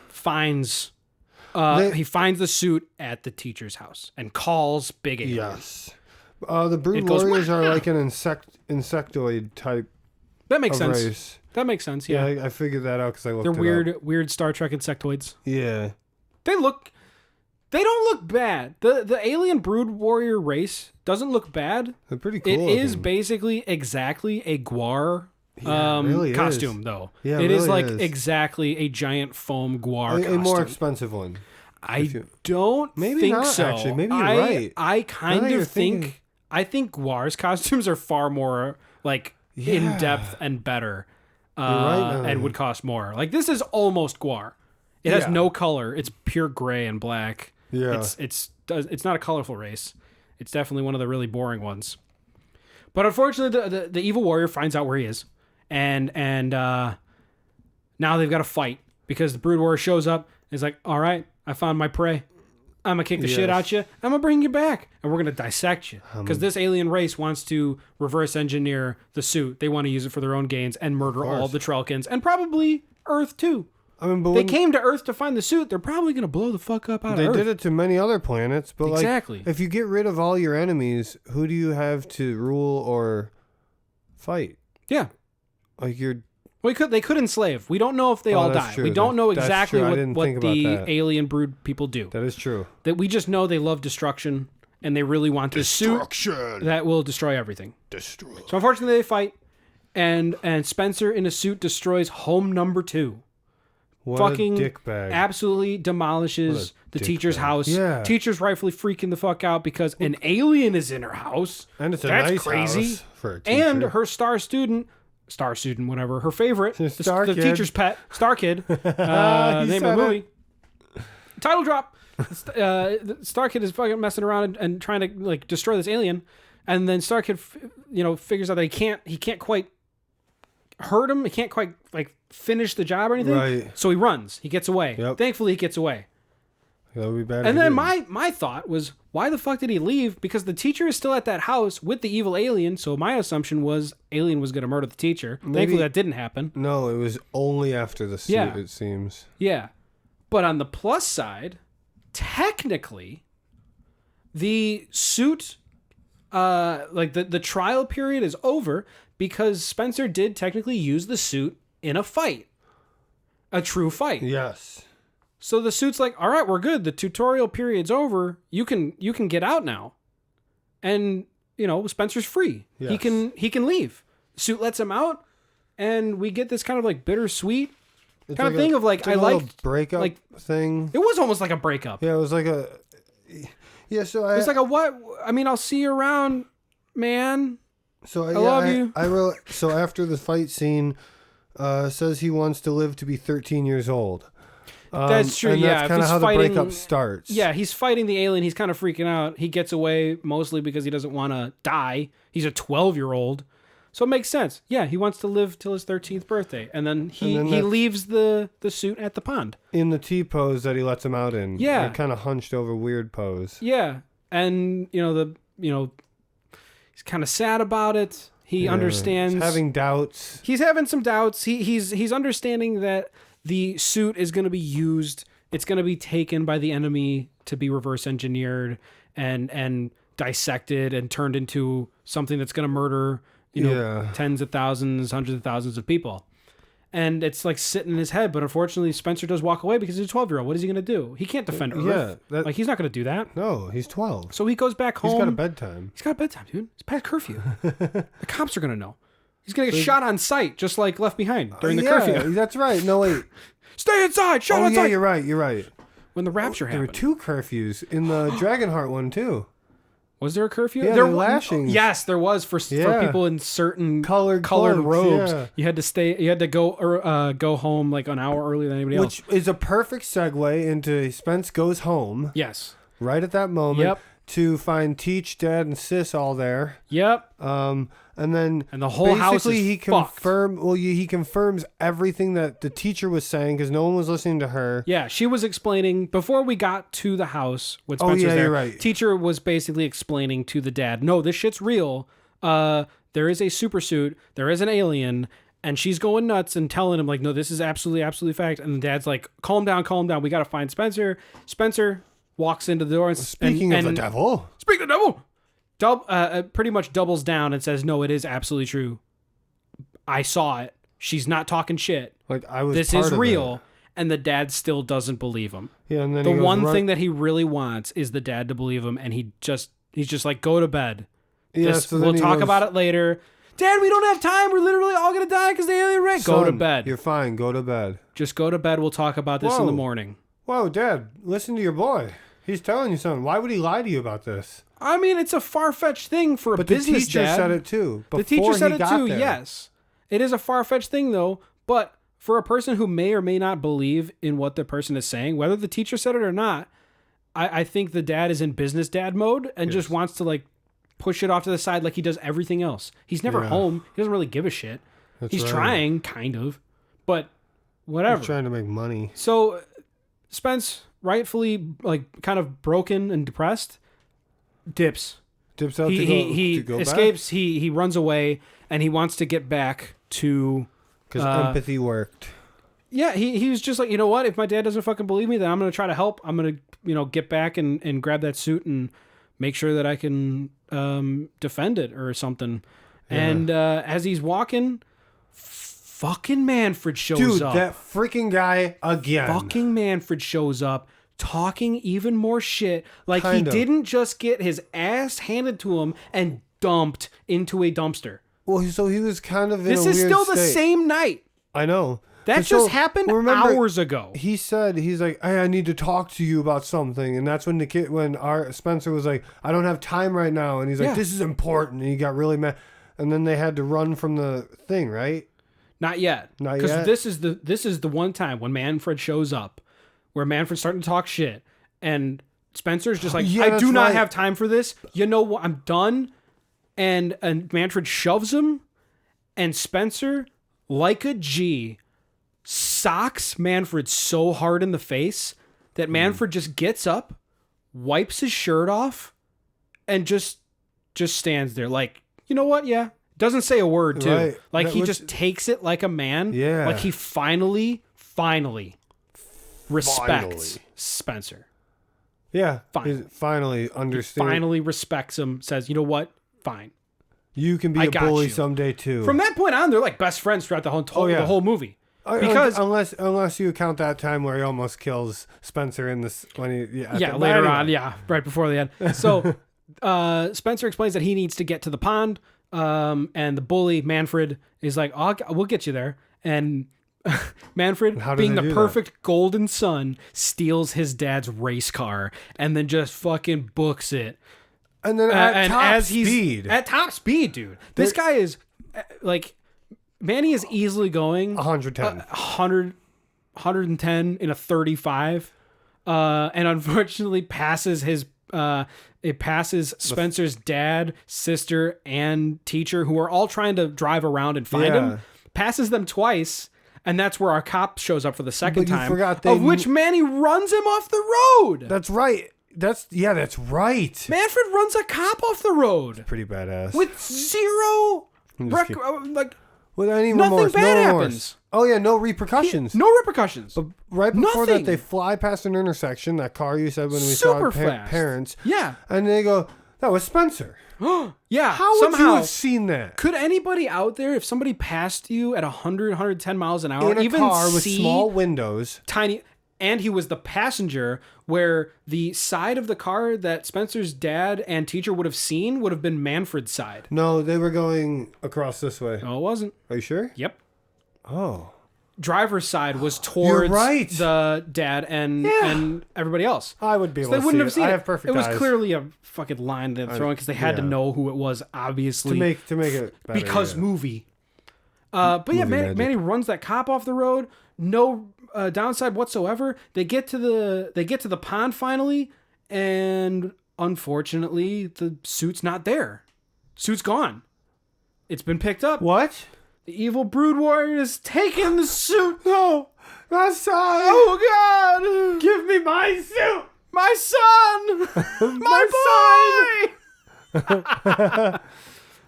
finds the suit at the teacher's house and calls Big Alien. Yes. The Brood Warriors are like an insectoid type. That makes sense. Race. That makes sense, yeah. I figured that out because I looked it up. They're weird Star Trek insectoids. Yeah. They don't look bad. The alien Brood Warrior race doesn't look bad. They're pretty cool. It is basically exactly a Gwar really costume, though. Yeah, it is like exactly a giant foam Gwar costume. A more expensive one. I don't think not, so. Actually. Maybe you're right. I kind of think... I think Gwar's costumes are far more like in depth and better, and would cost more. Like this is almost Gwar. It has no color. It's pure gray and black. Yeah, it's not a colorful race. It's definitely one of the really boring ones. But unfortunately, the evil warrior finds out where he is, and now they've got to fight because the Brood Warrior shows up. And is like, all right, I found my prey. I'm going to kick the shit out you. I'm going to bring you back. And we're going to dissect you. Because this alien race wants to reverse engineer the suit. They want to use it for their own gains and murder all the Trelkins. And probably Earth, too. I mean, but they came to Earth to find the suit. They're probably going to blow the fuck up out of Earth. They did it to many other planets. But exactly. Like, if you get rid of all your enemies, who do you have to rule or fight? Yeah. Like you're... They could enslave. We don't know if they all die. True. We don't know exactly what the alien brood people do. That is true. That we just know they love destruction and they really want this suit that will destroy everything. So unfortunately they fight and Spencer in a suit destroys home number 2. What fucking a dickbag. Absolutely demolishes the teacher's house. Yeah. Teacher's rightfully freaking the fuck out because an alien is in her house. And it's That's nice crazy. House for a teacher. And her star student, whatever, her favorite, the Kid. teacher's pet, Star Kid, name of the movie. Title drop. Starkid is fucking messing around and trying to like destroy this alien, and then Starkid, figures out that he can't quite hurt him. He can't quite like finish the job or anything. Right. So he runs. He gets away. Yep. Thankfully, he gets away. That would be bad. And then my thought was, why the fuck did he leave? Because the teacher is still at that house with the evil alien. So my assumption was alien was going to murder the teacher. Thankfully, that didn't happen. No, it was only after the suit. It seems. Yeah, but on the plus side, technically, the suit, like the trial period is over because Spencer did technically use the suit in a fight, a true fight. Yes. So the suit's like, all right, we're good. The tutorial period's over. You can get out now, and Spencer's free. Yes. He can leave. The suit lets him out, and we get this kind of like bittersweet kind of thing of like I liked breakup thing. It was almost like a breakup. Yeah, it was like a. Yeah, so it's like a what? I mean, I'll see you around, man. So I love you. I wrote. So after the fight scene, says he wants to live to be 13 years old. That's true. And yeah, that's kind of how the breakup starts. Yeah, he's fighting the alien. He's kind of freaking out. He gets away mostly because he doesn't want to die. He's a 12-year-old, so it makes sense. Yeah, he wants to live till his 13th birthday, and then he leaves the suit at the pond in the T pose that he lets him out in. Yeah, like kind of hunched over, weird pose. Yeah, and he's kind of sad about it. He understands. He's having doubts. He's having some doubts. He's understanding that the suit is going to be used. It's going to be taken by the enemy to be reverse engineered and dissected and turned into something that's going to murder, tens of thousands, hundreds of thousands of people. And it's like sitting in his head. But unfortunately, Spencer does walk away because he's a 12-year-old. What is he going to do? He can't defend Earth. Yeah, he's not going to do that. No, he's 12. So he goes back home. He's got a bedtime. Dude. It's past curfew. The cops are going to know. He's going to get shot on sight, just like Left Behind during the curfew. That's right. No, wait. Stay inside. Shut outside. Yeah, you're right. When the rapture happened. There were 2 curfews in the Dragonheart one, too. Was there a curfew? Yeah, there were lashings. Yes, there was for people in certain colored robes. Yeah. You had to stay. You had to go home like an hour earlier than anybody else. Which is a perfect segue into Spence goes home. Yes. Right at that moment. To find Teach, Dad, and Sis all there. Yep. And then the whole house is he confirms everything that the teacher was saying because no one was listening to her. Yeah, she was explaining before we got to the house with Spencer's there. You're right. Teacher was basically explaining to the dad, no, this shit's real. There is a super suit. There is an alien. And she's going nuts and telling him like, no, this is absolutely fact. And the dad's like, calm down. We got to find Spencer. Spencer walks into the door. And, Speaking of the devil. Speak the devil. Pretty much doubles down and says, no, it is absolutely true. I saw it. She's not talking shit. Like I was. This is real. And the dad still doesn't believe him. Yeah, and then the one thing that he really wants is the dad to believe him, and he's just like, go to bed. Yeah, we'll talk about it later. Dad, we don't have time. We're literally all gonna die because the alien ran. Go to bed. You're fine. Go to bed. Just go to bed. We'll talk about this in the morning. Whoa, Dad, listen to your boy. He's telling you something. Why would he lie to you about this? I mean, it's a far-fetched thing for a business dad. The teacher said it too. The teacher said it too, yes. It is a far-fetched thing, though. But for a person who may or may not believe in what the person is saying, whether the teacher said it or not, I think the dad is in business dad mode and just wants to, like, push it off to the side like he does everything else. He's never home. He doesn't really give a shit. He's trying, kind of. But whatever. He's trying to make money. So Spence, rightfully, like, kind of broken and depressed, dips out. He escapes. Back? He runs away, and he wants to get back to because empathy worked. Yeah, he was just like, you know what? If my dad doesn't fucking believe me, then I'm gonna try to help. I'm gonna get back and grab that suit and make sure that I can defend it or something. Yeah. And as he's walking, fucking Manfred shows up. Dude, that freaking guy again. Fucking Manfred shows up. Talking even more shit. Like he didn't just get his ass handed to him and dumped into a dumpster. Well, so he was kind of in This a is weird still state. the same night. I know. That just happened hours ago. He said, he's like, hey, I need to talk to you about something. And that's when our Spencer was like, I don't have time right now. And he's like, this is important. And he got really mad. And then they had to run from the thing, right? Not yet. Because this is the one time when Manfred shows up, where Manfred's starting to talk shit, and Spencer's just like, Yeah, I that's do not right. have time for this. You know what? I'm done. And Manfred shoves him, and Spencer, like a G, socks Manfred so hard in the face that Manfred just gets up, wipes his shirt off, and just stands there like, you know what? Yeah. Doesn't say a word, too. Right. Like, That he was- just takes it like a man. Yeah. Like, he finally respects Spencer. Yeah. Finally. He finally understands. Finally respects him, says, you know what? Fine. You can be I a got bully you. someday too. From that point on, they're like best friends throughout the whole movie. Because unless you count that time where he almost kills Spencer in this when he later on, right before the end. So Spencer explains that he needs to get to the pond, and the bully Manfred is like, we'll get you there. And Manfred, How do being they the do perfect golden son, steals his dad's race car and then just fucking books it. And then At top speed, dude. This guy is like, Manny is easily going 110. 110 in a 35, and unfortunately passes Spencer's dad, sister, and teacher, who are all trying to drive around and find him. Passes them twice, and that's where our cop shows up for the second But you time. forgot of which Manny runs him off the road. That's right. That's right. Manfred runs a cop off the road Pretty badass. with zero, just kidding. like With any nothing remorse, bad no remorse. happens. Oh yeah, no repercussions. no repercussions. But right before Nothing. that, they fly past an intersection. That car you said when we Super saw fast. parents. Yeah. And they go, that was Spencer. Yeah. How would you have seen that? Could anybody out there, if somebody passed you at 100, 110 miles an hour, In a even car with see small windows. tiny, and he was the passenger, where the side of the car that Spencer's dad and teacher would have seen would have been Manfred's side. No, they were going across this way. No, it wasn't. Are you sure? Yep. Oh. Driver's side was towards right. the dad and everybody else. I would be So able they to wouldn't see have seen I it. have perfect It was eyes. clearly a fucking line they're throwing because they had to yeah. know who it was, obviously. to make it better, because yeah. movie. But yeah, Movie magic. Manny runs that cop off the road. No downside whatsoever. They get to the pond finally, and unfortunately, the suit's not there. Suit's gone. It's been picked up. What? The evil brood warrior has taken the suit. No, my son. Oh God! Give me my suit. My son! My boy!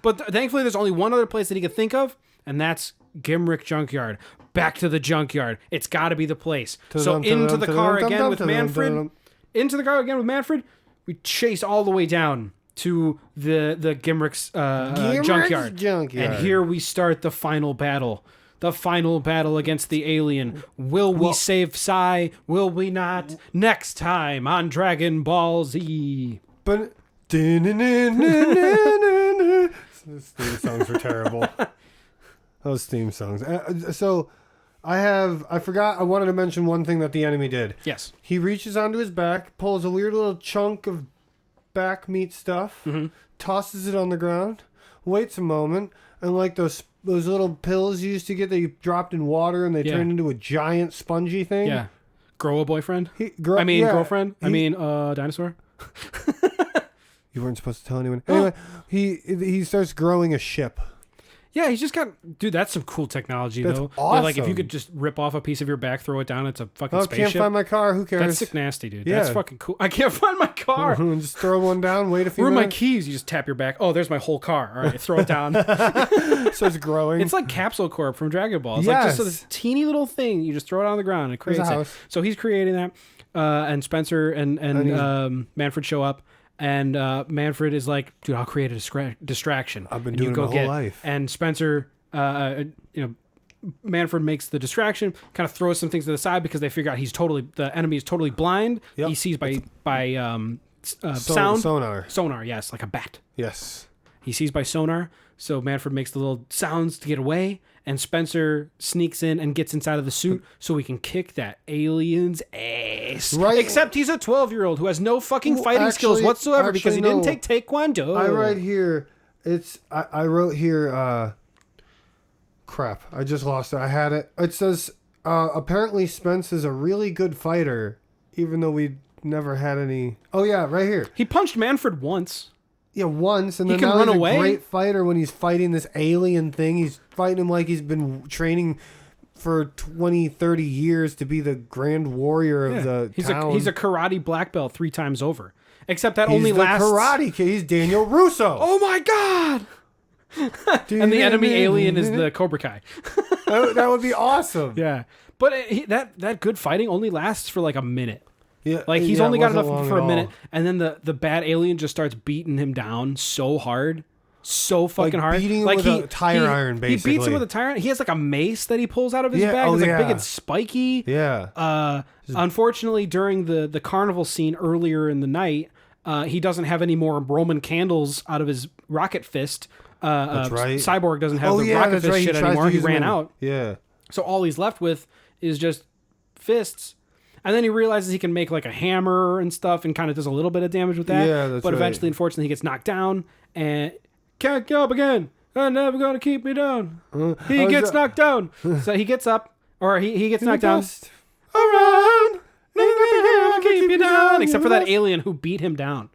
But thankfully, there's only one other place that he could think of, and that's Gimrick Junkyard. Back to the junkyard. It's got to be the place. So into the car again with Manfred. Into the car again with Manfred. We chase all the way down to the Gimrick's junkyard. And here we start the final battle. The final battle against the alien. Will we save Psy? Will we not? Next time on Dragon Ball Z. But those theme songs were terrible. Those theme songs. So I forgot. I wanted to mention one thing that the enemy did. Yes. He reaches onto his back, pulls a weird little chunk of back meat stuff, tosses it on the ground, waits a moment, and like those little pills you used to get that you dropped in water and they turned into a giant spongy thing. Yeah. Grow a boyfriend? Yeah, girlfriend? Dinosaur? You weren't supposed to tell anyone. Anyway, he starts growing a ship. Yeah, he's just got... Dude, that's some cool technology, That's though. awesome. Like, if you could just rip off a piece of your back, throw it down, it's a fucking Oh, spaceship. can't find my car. Who cares? That's sick nasty, dude. Yeah. That's fucking cool. I can't find my car. Just throw one down, wait a few Where are my minutes. keys? You just tap your back. Oh, there's my whole car. All right, throw it down. Starts growing. It's like Capsule Corp from Dragon Ball. It's like just Yes. this teeny little thing. You just throw it on the ground and it creates There's a it. house. So he's creating that. And Spencer and Manfred show up. And Manfred is like, dude, I'll create a distraction. I've been And doing you it go my get whole life. And Spencer, Manfred makes the distraction, kind of throws some things to the side because they figure out the enemy is totally blind. Yep. He sees by sound. Sonar. Yes, like a bat. Yes. He sees by sonar, so Manfred makes the little sounds to get away, and Spencer sneaks in and gets inside of the suit so he can kick that alien's ass. Right. Except he's a 12-year-old who has no fucking fighting skills whatsoever because he didn't take Taekwondo. I write here, I wrote here, crap, I just lost it. I had it. It says, apparently Spence is a really good fighter, even though we never had any. Oh yeah, right here. He punched Manfred once. Yeah, once, and He then can now run he's away. a great fighter when he's fighting this alien thing. He's fighting him like he's been training for 20, 30 years to be the grand warrior of the town. He's a karate black belt 3 times over. Except that He's only the lasts... Karate Kid. He's Daniel Russo. Oh my god! And the enemy alien is the Cobra Kai. That would be awesome. Yeah. But that good fighting only lasts for like a minute. Yeah, Like he's yeah, only got it wasn't enough long for at a minute, all. and then the bad alien just starts beating him down so hard, so fucking hard. beating him like with a tire iron, He beats him basically. with a tire iron. He has like a mace that he pulls out of his Yeah, bag. oh, It's like yeah. big and spiky. Yeah. Unfortunately, during the carnival scene earlier in the night, he doesn't have any more Roman candles out of his rocket fist. That's right. Cyborg doesn't have Oh the yeah, rocket that's fist right. shit tries anymore. to He use them ran in- out. Yeah. So all he's left with is just fists. And then he realizes he can make like a hammer and stuff and kind of does a little bit of damage with that. Yeah, that's But right. eventually, unfortunately, he gets knocked down and can't get up again. They're never going to keep me down. He gets knocked down. So he gets up, or he gets knocked down. Around. Nothing can keep you down. Except for that alien who beat him down.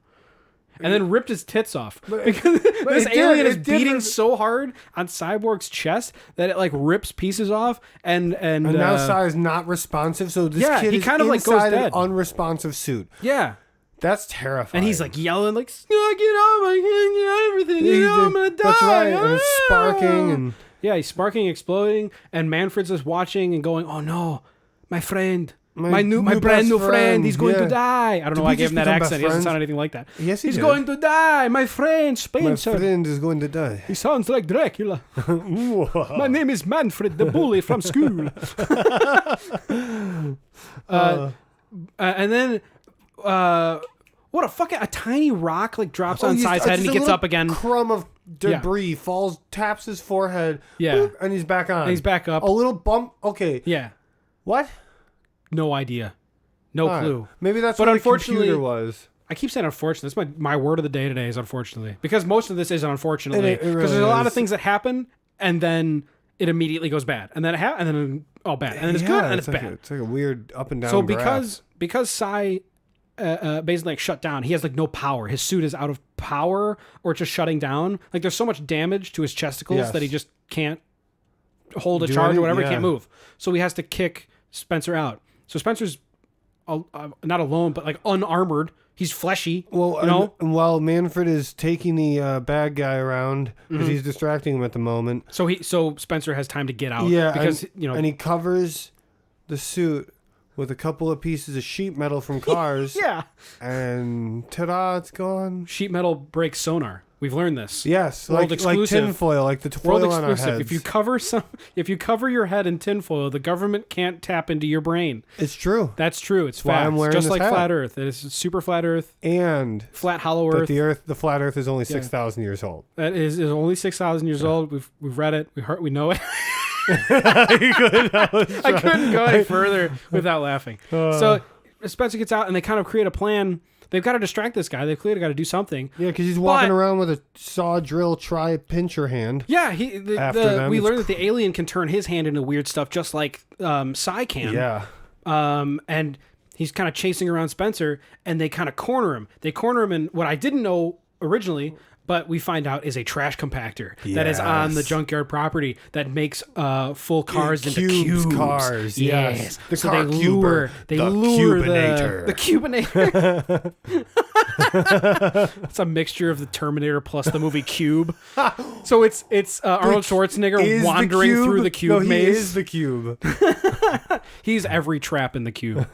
And then ripped his tits off. Because this alien is beating so hard on Cyborg's chest that it like rips pieces off and now Cy's not responsive, so this yeah, kid he is kind of like goes inside dead. an unresponsive suit. Yeah. That's terrifying. And he's like yelling like, get off, I can't get everything. You know, I'm gonna die. That's right. And it's sparking and yeah, he's sparking, exploding, and Manfred's just watching and going, oh no, my friend. My brand best new friend, he's going yeah. to die. I don't know why I we gave just him that become accent. best He doesn't friends? sound anything like that. Yes, he he's did. going to die. My friend, My Spencer. friend is going to die. He sounds like Dracula. My name is Manfred, the bully from school. And then, what a tiny rock like drops on Cy's head and he gets up again. Crumb of debris falls, taps his forehead. Yeah. boop, and he's back on. And he's back up. A little bump. Okay. Yeah. What? No idea. No All right. clue. Maybe that's But what the unfortunately- computer was. I keep saying unfortunately. That's my word of the day today is unfortunately. Because most of this is unfortunately. It really Because there's a lot of is. things that happen and then it immediately goes bad. And then and then all bad. And then it's good and it's like bad. It's like a weird up and down So graph. because Cy basically like shut down, he has like no power. His suit is out of power or just shutting down. Like there's so much damage to his chesticles Yes. that he just can't hold a Do charge any- or whatever. yeah. He can't move. So he has to kick Spencer out. So Spencer's not alone, but like unarmored. He's fleshy. Well, you know. and while Manfred is taking the bad guy around because he's distracting him at the moment. So Spencer has time to get out. Yeah, because and he covers the suit with a couple of pieces of sheet metal from cars. yeah. And ta-da, it's gone. Sheet metal breaks sonar. We've learned this. Yes, World like exclusive. tinfoil, like the World foil on our exclusive. heads. If you cover your head in tinfoil, the government can't tap into your brain. It's true. That's true. It's why fact. I'm wearing Just this like hat. flat Earth. It is super flat Earth, And flat hollow that Earth. the flat Earth is only 6,000 years old. That is only 6,000 years old. We've read it. We know it. I couldn't go any further without laughing. So Spencer gets out and they kind of create a plan. They've got to distract this guy. They've clearly got to do something. Yeah, because he's walking But- around with a saw drill tri-pincher hand. Yeah, After them, we it's learned that the alien can turn his hand into weird stuff just like Cy can. Yeah. And he's kind of chasing around Spencer, and they kind of corner him. They corner him in what I didn't know originally, but we find out is a trash compactor that is on the Yes. junkyard property that makes full cars into cubes cubes. cars, Yes. yes. The So car they lure, cuber, they the lure cubinator. the cubinator. It's a mixture of the Terminator plus the movie Cube. So it's Arnold Schwarzenegger Is the wandering cube- through the cube no, he maze. is the cube. He's every trap in the cube.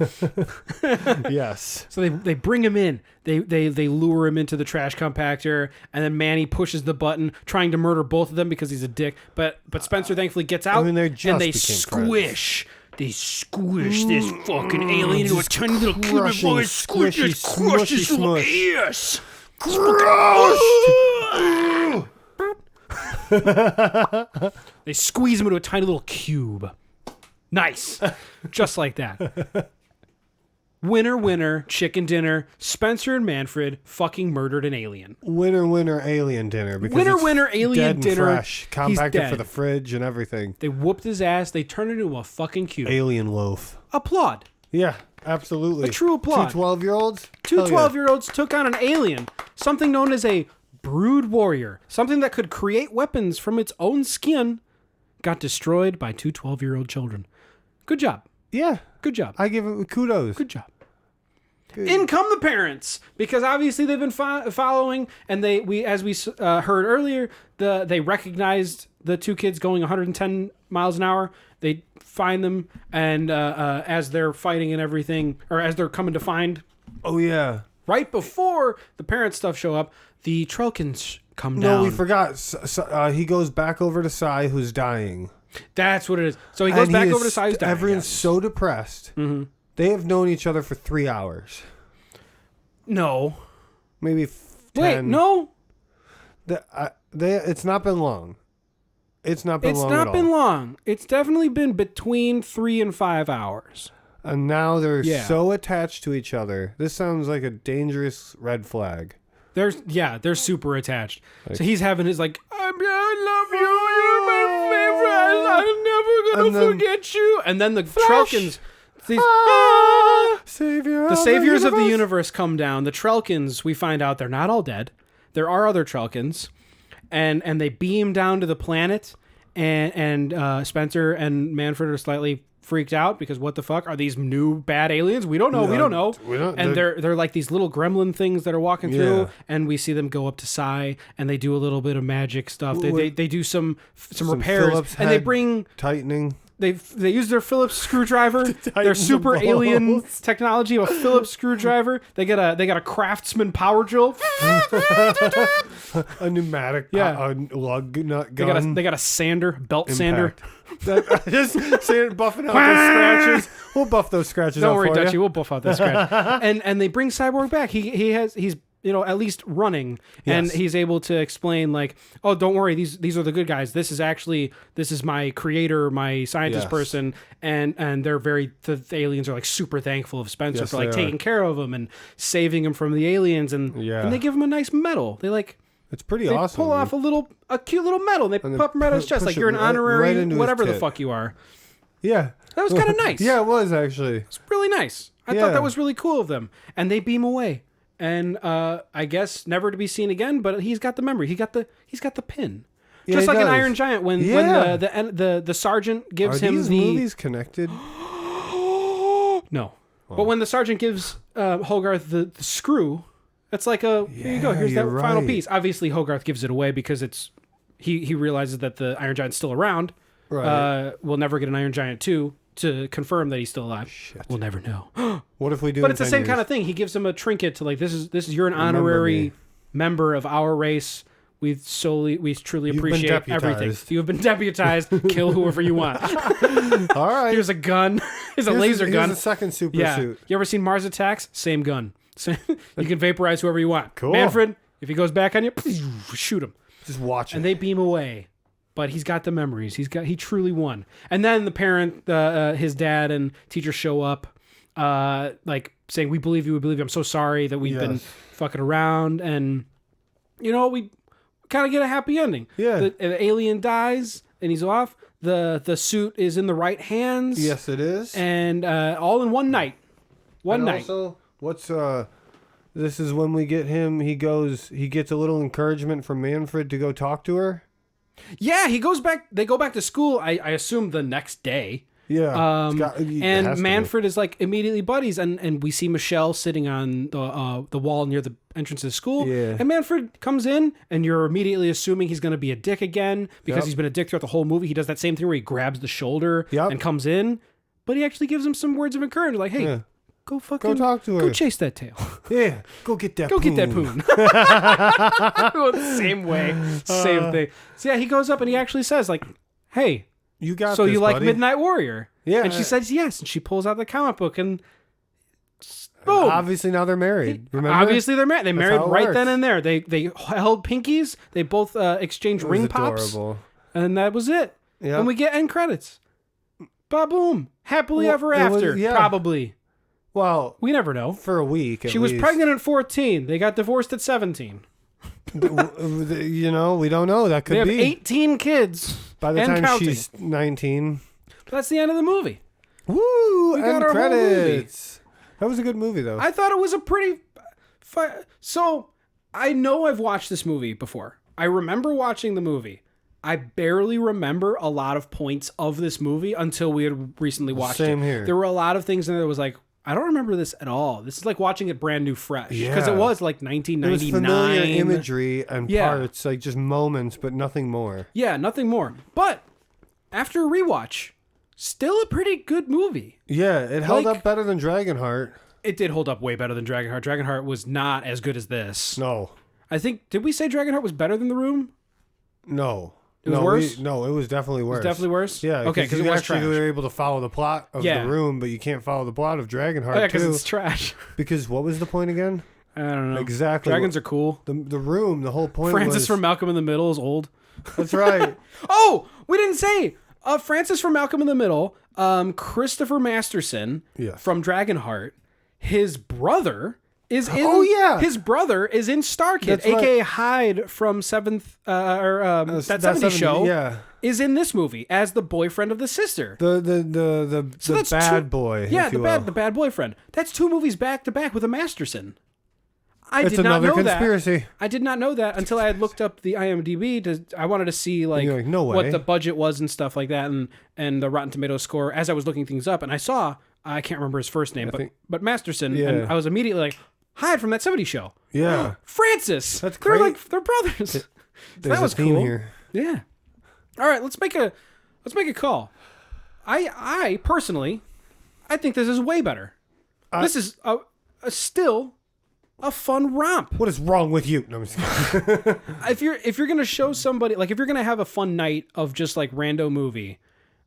Yes. So they bring him in. They lure him into the trash compactor, and then Manny pushes the button, trying to murder both of them because he's a dick. But Spencer thankfully gets out, they just and they became squish. They squish this fucking alien into a just tiny little cube. crushing, Boy, squish squishy, it, crush smushy his little smush. ears. They squeeze him into a tiny little cube. Nice. Just like that. Winner, winner, chicken dinner. Spencer and Manfred fucking murdered an alien. Winner, alien dinner. Because Winner, it's winner, alien dead and dinner. fresh. He's Compacted dead. for the fridge and everything. They whooped his ass. They turned it into a fucking cube. Alien loaf. Applaud. Yeah, absolutely. A true applaud. Two 12-year-olds? Two 12-year-olds took on an alien, something known as a brood warrior, something that could create weapons from its own skin, got destroyed by two 12-year-old children. Good job. Yeah. Good job. I give it kudos. Good job. In come the parents, because obviously they've been following, and as we heard earlier, they recognized the two kids going 110 miles an hour. They find them, and as they're fighting and everything, or as they're coming to find. Oh yeah. Right before the parent stuff show up, the Trelkins come down. No, we forgot. He goes back over to Sai, who's dying. That's what it is. So he goes back over to Sai, who's dying. Everyone's so depressed. Mm-hmm. They have known each other for 3 hours. No. Maybe 10. Wait, no. It's not been long. It's not been long. It's not been long. It's definitely been between 3 and 5 hours. And now they're so attached to each other. This sounds like a dangerous red flag. They're super attached. Like, so he's having his like, I love you. You're my favorite. I'm never gonna forget you. And then the Trelkins. The saviors of the universe come down. The Trelkins, we find out they're not all dead. There are other Trelkins, and they beam down to the planet. And Spencer and Manfred are slightly freaked out because what the fuck are these new bad aliens? We don't know. We don't know. And they're like these little gremlin things that are walking through, and we see them go up to Sai, and they do a little bit of magic stuff. They do some repairs, Phillips and they bring tightening. They use their Phillips screwdriver, their super alien technology of a Phillips screwdriver. They got a Craftsman power drill, a pneumatic lug nut gun. They got a sander, belt sander. Just buffing out those scratches. We'll buff those scratches. Don't worry, for Dutchie. you. We'll buff out those scratches. and they bring Cyborg back. He's at least running, and he's able to explain like, oh, don't worry, these are the good guys. This is my creator, my scientist person, and the aliens are like super thankful of Spencer for like taking care of them and saving him from the aliens, and they give him a nice medal. It's pretty awesome. Pull off a cute little medal, and they pop him right on his chest like you're an honorary whatever the fuck you are. Yeah. That was kind of nice. Yeah, it was actually. It's really nice. I thought that was really cool of them. And they beam away. And I guess never to be seen again, but he's got the memory. He's got the pin. Yeah, just like an Iron Giant when the sergeant gives him these movies connected? No. But when the sergeant gives Hogarth the screw, it's like here you go, here's that final piece. Obviously Hogarth gives it away because he realizes that the Iron Giant's still around. Right. We'll never get an Iron Giant 2 to confirm that he's still alive. Shit. We'll never know. What if we do? But it's the same kind of thing. He gives him a trinket to like this is you're an honorary member of our race. We truly appreciate everything. You've been deputized. Kill whoever you want. All right. Here's a gun. Here's a laser gun. Here's a second super suit. You ever seen Mars Attacks? Same gun. So you can vaporize whoever you want. Cool. Manfred, if he goes back on you, shoot him. Just watch it. And they beam away. But he's got the memories. He truly won. And then the parent, his dad and teacher show up, like saying, "We believe you. We believe you. I'm so sorry that we've been fucking around." And we kind of get a happy ending. Yeah. The alien dies and he's off. The suit is in the right hands. Yes, it is. And all in one night. One night. Also, this is when we get him. He gets a little encouragement from Manfred to go talk to her. Yeah, he goes back. They go back to school. I assume the next day. Yeah. And Manfred is like immediately buddies, and we see Michelle sitting on the wall near the entrance to the school. Yeah. And Manfred comes in, and you're immediately assuming he's going to be a dick again because he's been a dick throughout the whole movie. He does that same thing where he grabs the shoulder and comes in, but he actually gives him some words of encouragement, like, "Hey, go talk to her. Go chase that tail. Yeah, go get that. Get that poon." Same way, same thing. So he goes up and he actually says, like, "Hey, you got so this, you like buddy. Midnight Warrior?" Yeah, and she says yes, and she pulls out the comic book and boom. Obviously now they're married. Remember? Obviously they're married. They married right works. then and there. They held pinkies. They both exchanged ring pops, and that was it. Yep. And we get end credits. Ba boom, happily ever after. Probably. Well, we never know. For a week, she was pregnant at 14. They got divorced at 17. We don't know. That could be. They have 18 kids. By the time counting. she's 19. That's the end of the movie. Woo! We got End our whole movie. credits. That was a good movie, though. I thought it was a pretty... So, I know I've watched this movie before. I remember watching the movie. I barely remember a lot of points of this movie until we had recently watched it. Same here. There were a lot of things in there that was like, I don't remember this at all. This is like watching it brand new fresh. Because it was like 1999. It was familiar imagery and parts, like just moments, but nothing more. Yeah, nothing more. But after a rewatch, still a pretty good movie. Yeah, it held up better than Dragonheart. It did hold up way better than Dragonheart. Dragonheart was not as good as this. No. I think, did we say Dragonheart was better than The Room? No. It was worse? No, it was definitely worse. It was definitely worse? Yeah. Okay, because you it was actually trash. were able to follow the plot of The Room, but you can't follow the plot of Dragonheart, yeah, because it's trash. Because what was the point again? I don't know. Exactly. Dragons are cool. The Room, the whole point was... Francis from Malcolm in the Middle is old. That's right. Oh, we didn't say. Francis from Malcolm in the Middle, Christopher Masterson from Dragonheart, his brother is in... Oh, yeah. His brother is in Star Kid, a.k.a. Hyde from that 70s show, is in this movie as the boyfriend of the sister. The bad boy. Yeah, the bad boyfriend. That's 2 movies back to back with a Masterson. I did not know conspiracy. I did not know that until I had looked up the IMDb. I wanted to see no way. what the budget was and stuff like that, and the Rotten Tomatoes score. As I was looking things up, and I saw, I can't remember his first name, but Masterson, and I was immediately like, Hyde from that 70s show. Yeah, Francis. That's great. They're brothers. So that was cool. Here. Yeah. All right, let's make a call. I personally, I think this is way better. This is still a fun romp. What is wrong with you? No, I'm just kidding. If you're gonna show somebody, like if you're gonna have a fun night of just like rando movie,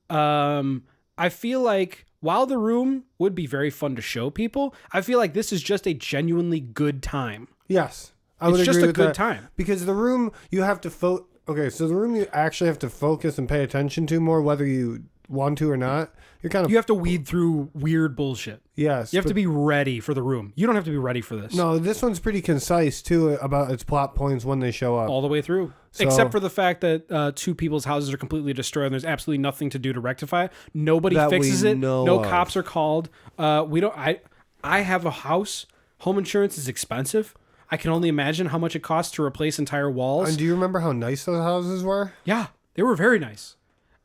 I feel like while The Room would be very fun to show people, I feel like this is just a genuinely good time. Yes, it's just a good time because The Room you have to Okay, so The Room you actually have to focus and pay attention to more, whether you want to or not. You have to weed through weird bullshit. Yes. You have to be ready for The Room. You don't have to be ready for this. No, this one's pretty concise too about its plot points when they show up. All the way through. So, except for the fact that 2 people's houses are completely destroyed and there's absolutely nothing to do to rectify it. Nobody fixes it. No cops are called. I have a house. Home insurance is expensive. I can only imagine how much it costs to replace entire walls. And do you remember how nice those houses were? Yeah, they were very nice.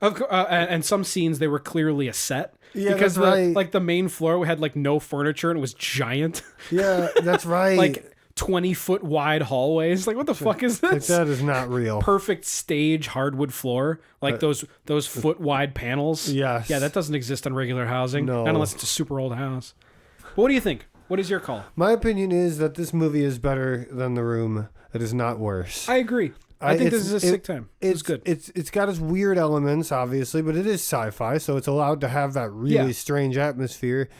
And some scenes they were clearly a set. Yeah, because that's right. Like the main floor had like no furniture and it was giant. Yeah, that's right. Like 20-foot wide hallways. Like what the fuck is this? That is not real. Perfect stage hardwood floor. Like those foot wide panels. Yes. Yeah, that doesn't exist on regular housing. No. Not unless it's a super old house. But what do you think? What is your call? My opinion is that this movie is better than The Room. It is not worse. I agree. I think this is a sick time. It's good. It's got its weird elements, obviously, but it is sci-fi, so it's allowed to have that really strange atmosphere.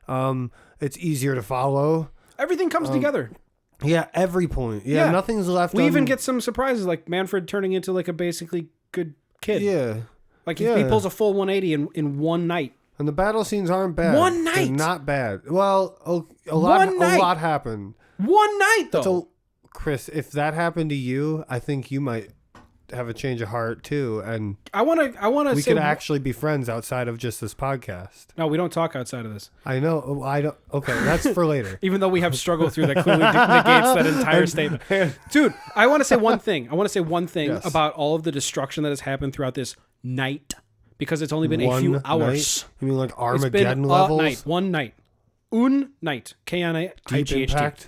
It's easier to follow. Everything comes together. Yeah, every point. Yeah, nothing's left. We even get some surprises, like Manfred turning into like a basically good kid. Yeah, like he pulls a full 180 in one night. And the battle scenes aren't bad. One night, they're not bad. Well, a lot happened. One night though. Chris, if that happened to you, I think you might have a change of heart too, and I want to. We could actually be friends outside of just this podcast. No, we don't talk outside of this. I know. I don't. Okay, that's for later. Even though we have struggled through that, clearly negates that entire statement. Dude, I want to say one thing. Yes. About all of the destruction that has happened throughout this night, because it's only been a few hours. You mean like Armageddon levels? One night. Un night. K-N-I-G-H-T. Deep Impact.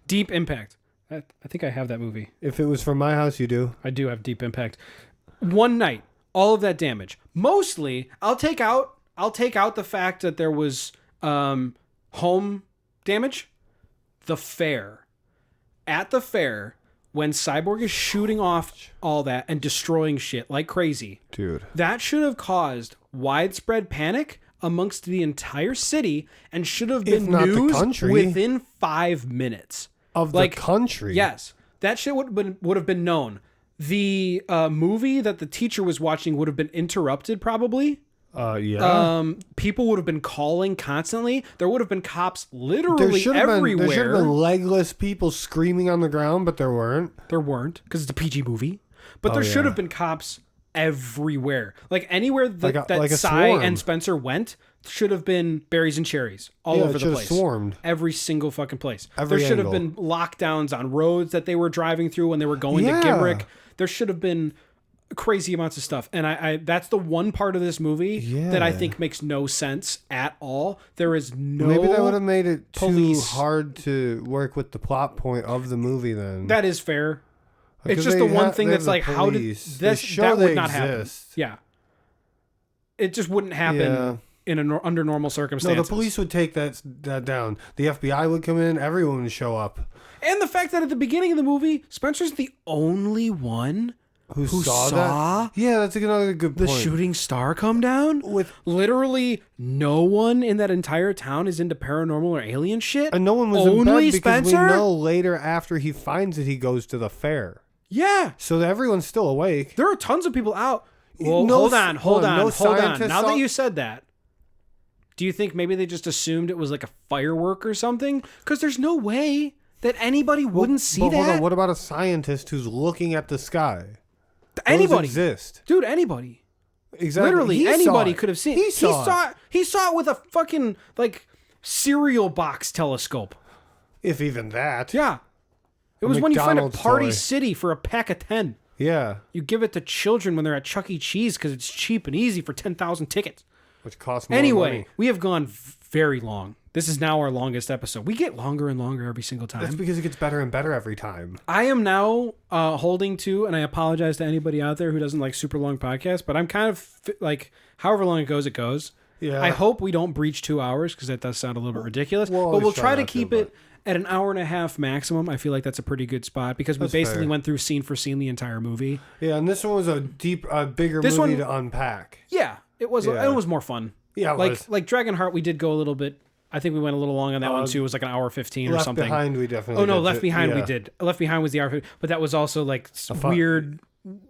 Deep Impact. I think I have that movie. If it was from my house, you do. I do have Deep Impact. One night, all of that damage. Mostly, I'll take out the fact that there was home damage. The fair. At the fair, when Cyborg is shooting off all that and destroying shit like crazy. Dude. That should have caused widespread panic amongst the entire city and should have been news within 5 minutes. Of the country. Yes. That shit would have been known. The movie that the teacher was watching would have been interrupted probably. Yeah. People would have been calling constantly. There would have been cops literally everywhere. There should have been legless people screaming on the ground, but there weren't. There weren't, because it's a PG movie. But there should have been cops everywhere. Like anywhere that like a Cy swarm. and Spencer went should have been berries and cherries all over the place. Swarmed. Every single fucking place. Every there should angle. have been lockdowns on roads that they were driving through when they were going to Gimrick. There should have been crazy amounts of stuff. And I that's the one part of this movie that I think makes no sense at all. There is no Maybe that would have made it police. too hard to work with the plot point of the movie then. That is fair. Because it's just the one thing they that's have like, the how did police. this? They show That they would not happen. exist. Yeah, it just wouldn't happen under normal circumstances. No, the police would take that down. The FBI would come in. Everyone would show up. And the fact that at the beginning of the movie, Spencer's the only one who saw that. Yeah, that's another good point. the shooting star come down. With literally no one in that entire town is into paranormal or alien shit. and no one was only in bed because Spencer? we know later after he finds it, he goes to the fair. Yeah, So everyone's still awake. there are tons of people out. Well, No hold s- on. hold on, no scientists Now saw- that you said that, do you think maybe they just assumed it was like a firework or something? Because there's no way that anybody wouldn't see But that. hold on, what about a scientist who's looking at the sky? Anybody, Those exist. dude, anybody. Exactly. Literally He saw anybody it. could have seen. He saw it. He saw it with a fucking like cereal box telescope. If even that. Yeah, it was when you find a McDonald's Party toy. City for a pack of 10. Yeah. You give it to children when they're at Chuck E. Cheese because it's cheap and easy for 10,000 tickets. Which costs more Anyway, money. we have gone very long. This is now our longest episode. We get longer and longer every single time. That's because it gets better and better every time. I am now holding to, and I apologize to anybody out there who doesn't like super long podcasts, but I'm kind of like, however long it goes, it goes. Yeah. I hope we don't breach 2 hours because that does sound a little bit ridiculous. We'll but always we'll try try to not to, keep it at an hour and a half maximum. I feel like that's a pretty good spot because we That's basically fair. went through scene for scene the entire movie. Yeah, and this one was a bigger This movie one- to unpack. Yeah, it was. Yeah. It was more fun. Yeah, it like was. like Dragonheart, we did go a little bit. I think we went a little long on that one too. It was like an hour 15 or Left something. Behind, we definitely Oh no, did. Left Behind we Yeah. did. Left Behind was the hour, but that was also like weird.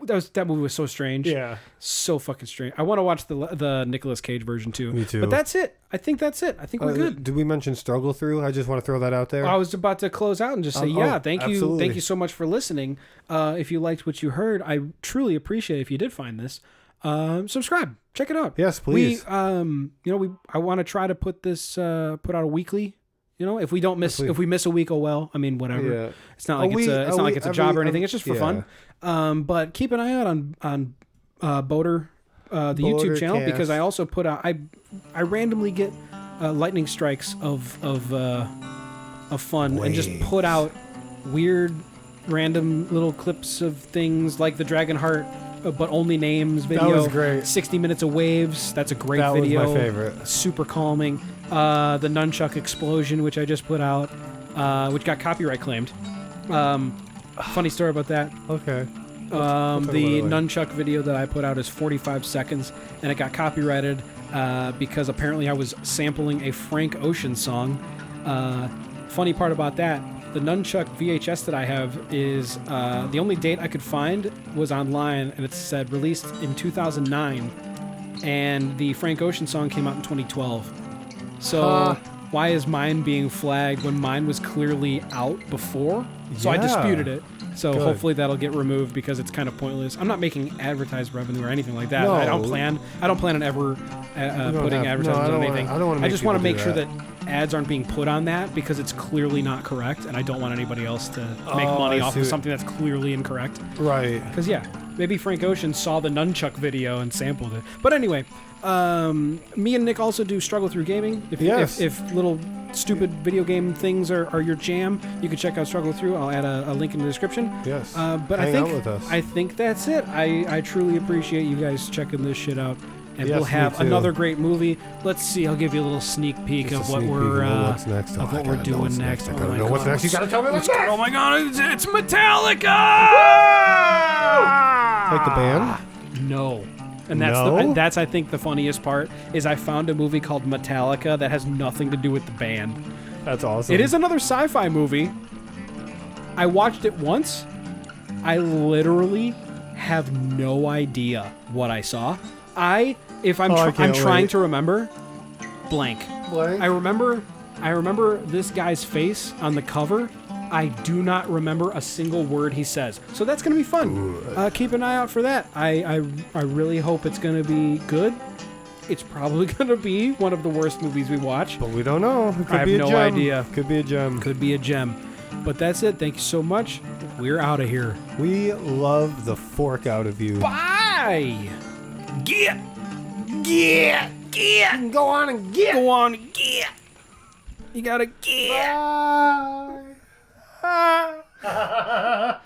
That movie was so strange. Yeah. So fucking strange. I want to watch the Nicolas Cage version too. Me too. But that's it. I think that's it. I think we're good. Did we mention Struggle Through? I just want to throw that out there. I was about to close out and just say, thank you, absolutely. thank you so much for listening. If you liked what you heard, I truly appreciate if you did find this. Subscribe, check it out. Yes, please. I want to try to put out a weekly. You know, if we don't miss, If if we miss a week, oh well. I mean, whatever. Yeah. It's not like it's not like it's a job or anything. It's just for yeah. fun. But keep an eye out on BOWTTR, the YouTube channel, BOWTTR because cast. I also put out. I randomly get lightning strikes of fun and just put out weird, random little clips of things like the Dragonheart, but only names video. That was great. 60 minutes of waves. That's a great That video. was my favorite. Super calming. The nunchuck explosion, which I just put out, which got copyright claimed. Funny story about that. Okay. The about it later. nunchuck video that I put out is 45 seconds, and it got copyrighted because apparently I was sampling a Frank Ocean song. Funny part about that, the nunchuck VHS that I have is the only date I could find was online, and it said released in 2009, and the Frank Ocean song came out in 2012. So why is mine being flagged when mine was clearly out before? So I Yeah. disputed it. So Good. hopefully that'll get removed because it's kind of pointless. I'm not making advertised revenue or anything like that. No. I don't plan on ever putting have- advertisements no, I on don't anything. wanna- I don't wanna make just want to people make do sure that ads aren't being put on that because it's clearly not correct, and I don't want anybody else to make money I off see of what- something that's clearly incorrect. Right. Because yeah, maybe Frank Ocean saw the nunchuck video and sampled it. But anyway, me and Nick also do Struggle Through Gaming. Yes. If little stupid video game things are your jam, you can check out Struggle Through. I'll add a link in the description. Yes. But Hang I think out with us. I think that's it. I truly appreciate you guys checking this shit out. And Yes, we'll me have too. another great movie. Let's see. I'll give you a little sneak peek Just of a what sneak we're peek of what's next. of Oh, what I we're gotta know doing what's next. I Oh gotta my know what's God. next. You gotta tell me what's next. Oh my God! It's Metallica. Like the band? No. And that's No? and that's I think the funniest part is I found a movie called Metallica that has nothing to do with the band. That's awesome. It is another sci-fi movie. I watched it once. I literally have no idea what I saw. If I'm I I'm can't trying wait. to remember, blank. Blank? I remember this guy's face on the cover, I do not remember a single word he says. So that's going to be fun. Keep an eye out for that. I really hope it's going to be good. It's probably going to be one of the worst movies we watch. But we don't know. It could I have be a no gem. idea. Could be a gem. Could be a gem. But that's it. Thank you so much. We're out of here. We love the fork out of you. Bye! Get! Go on and get! Go on, get! You gotta get! Bye.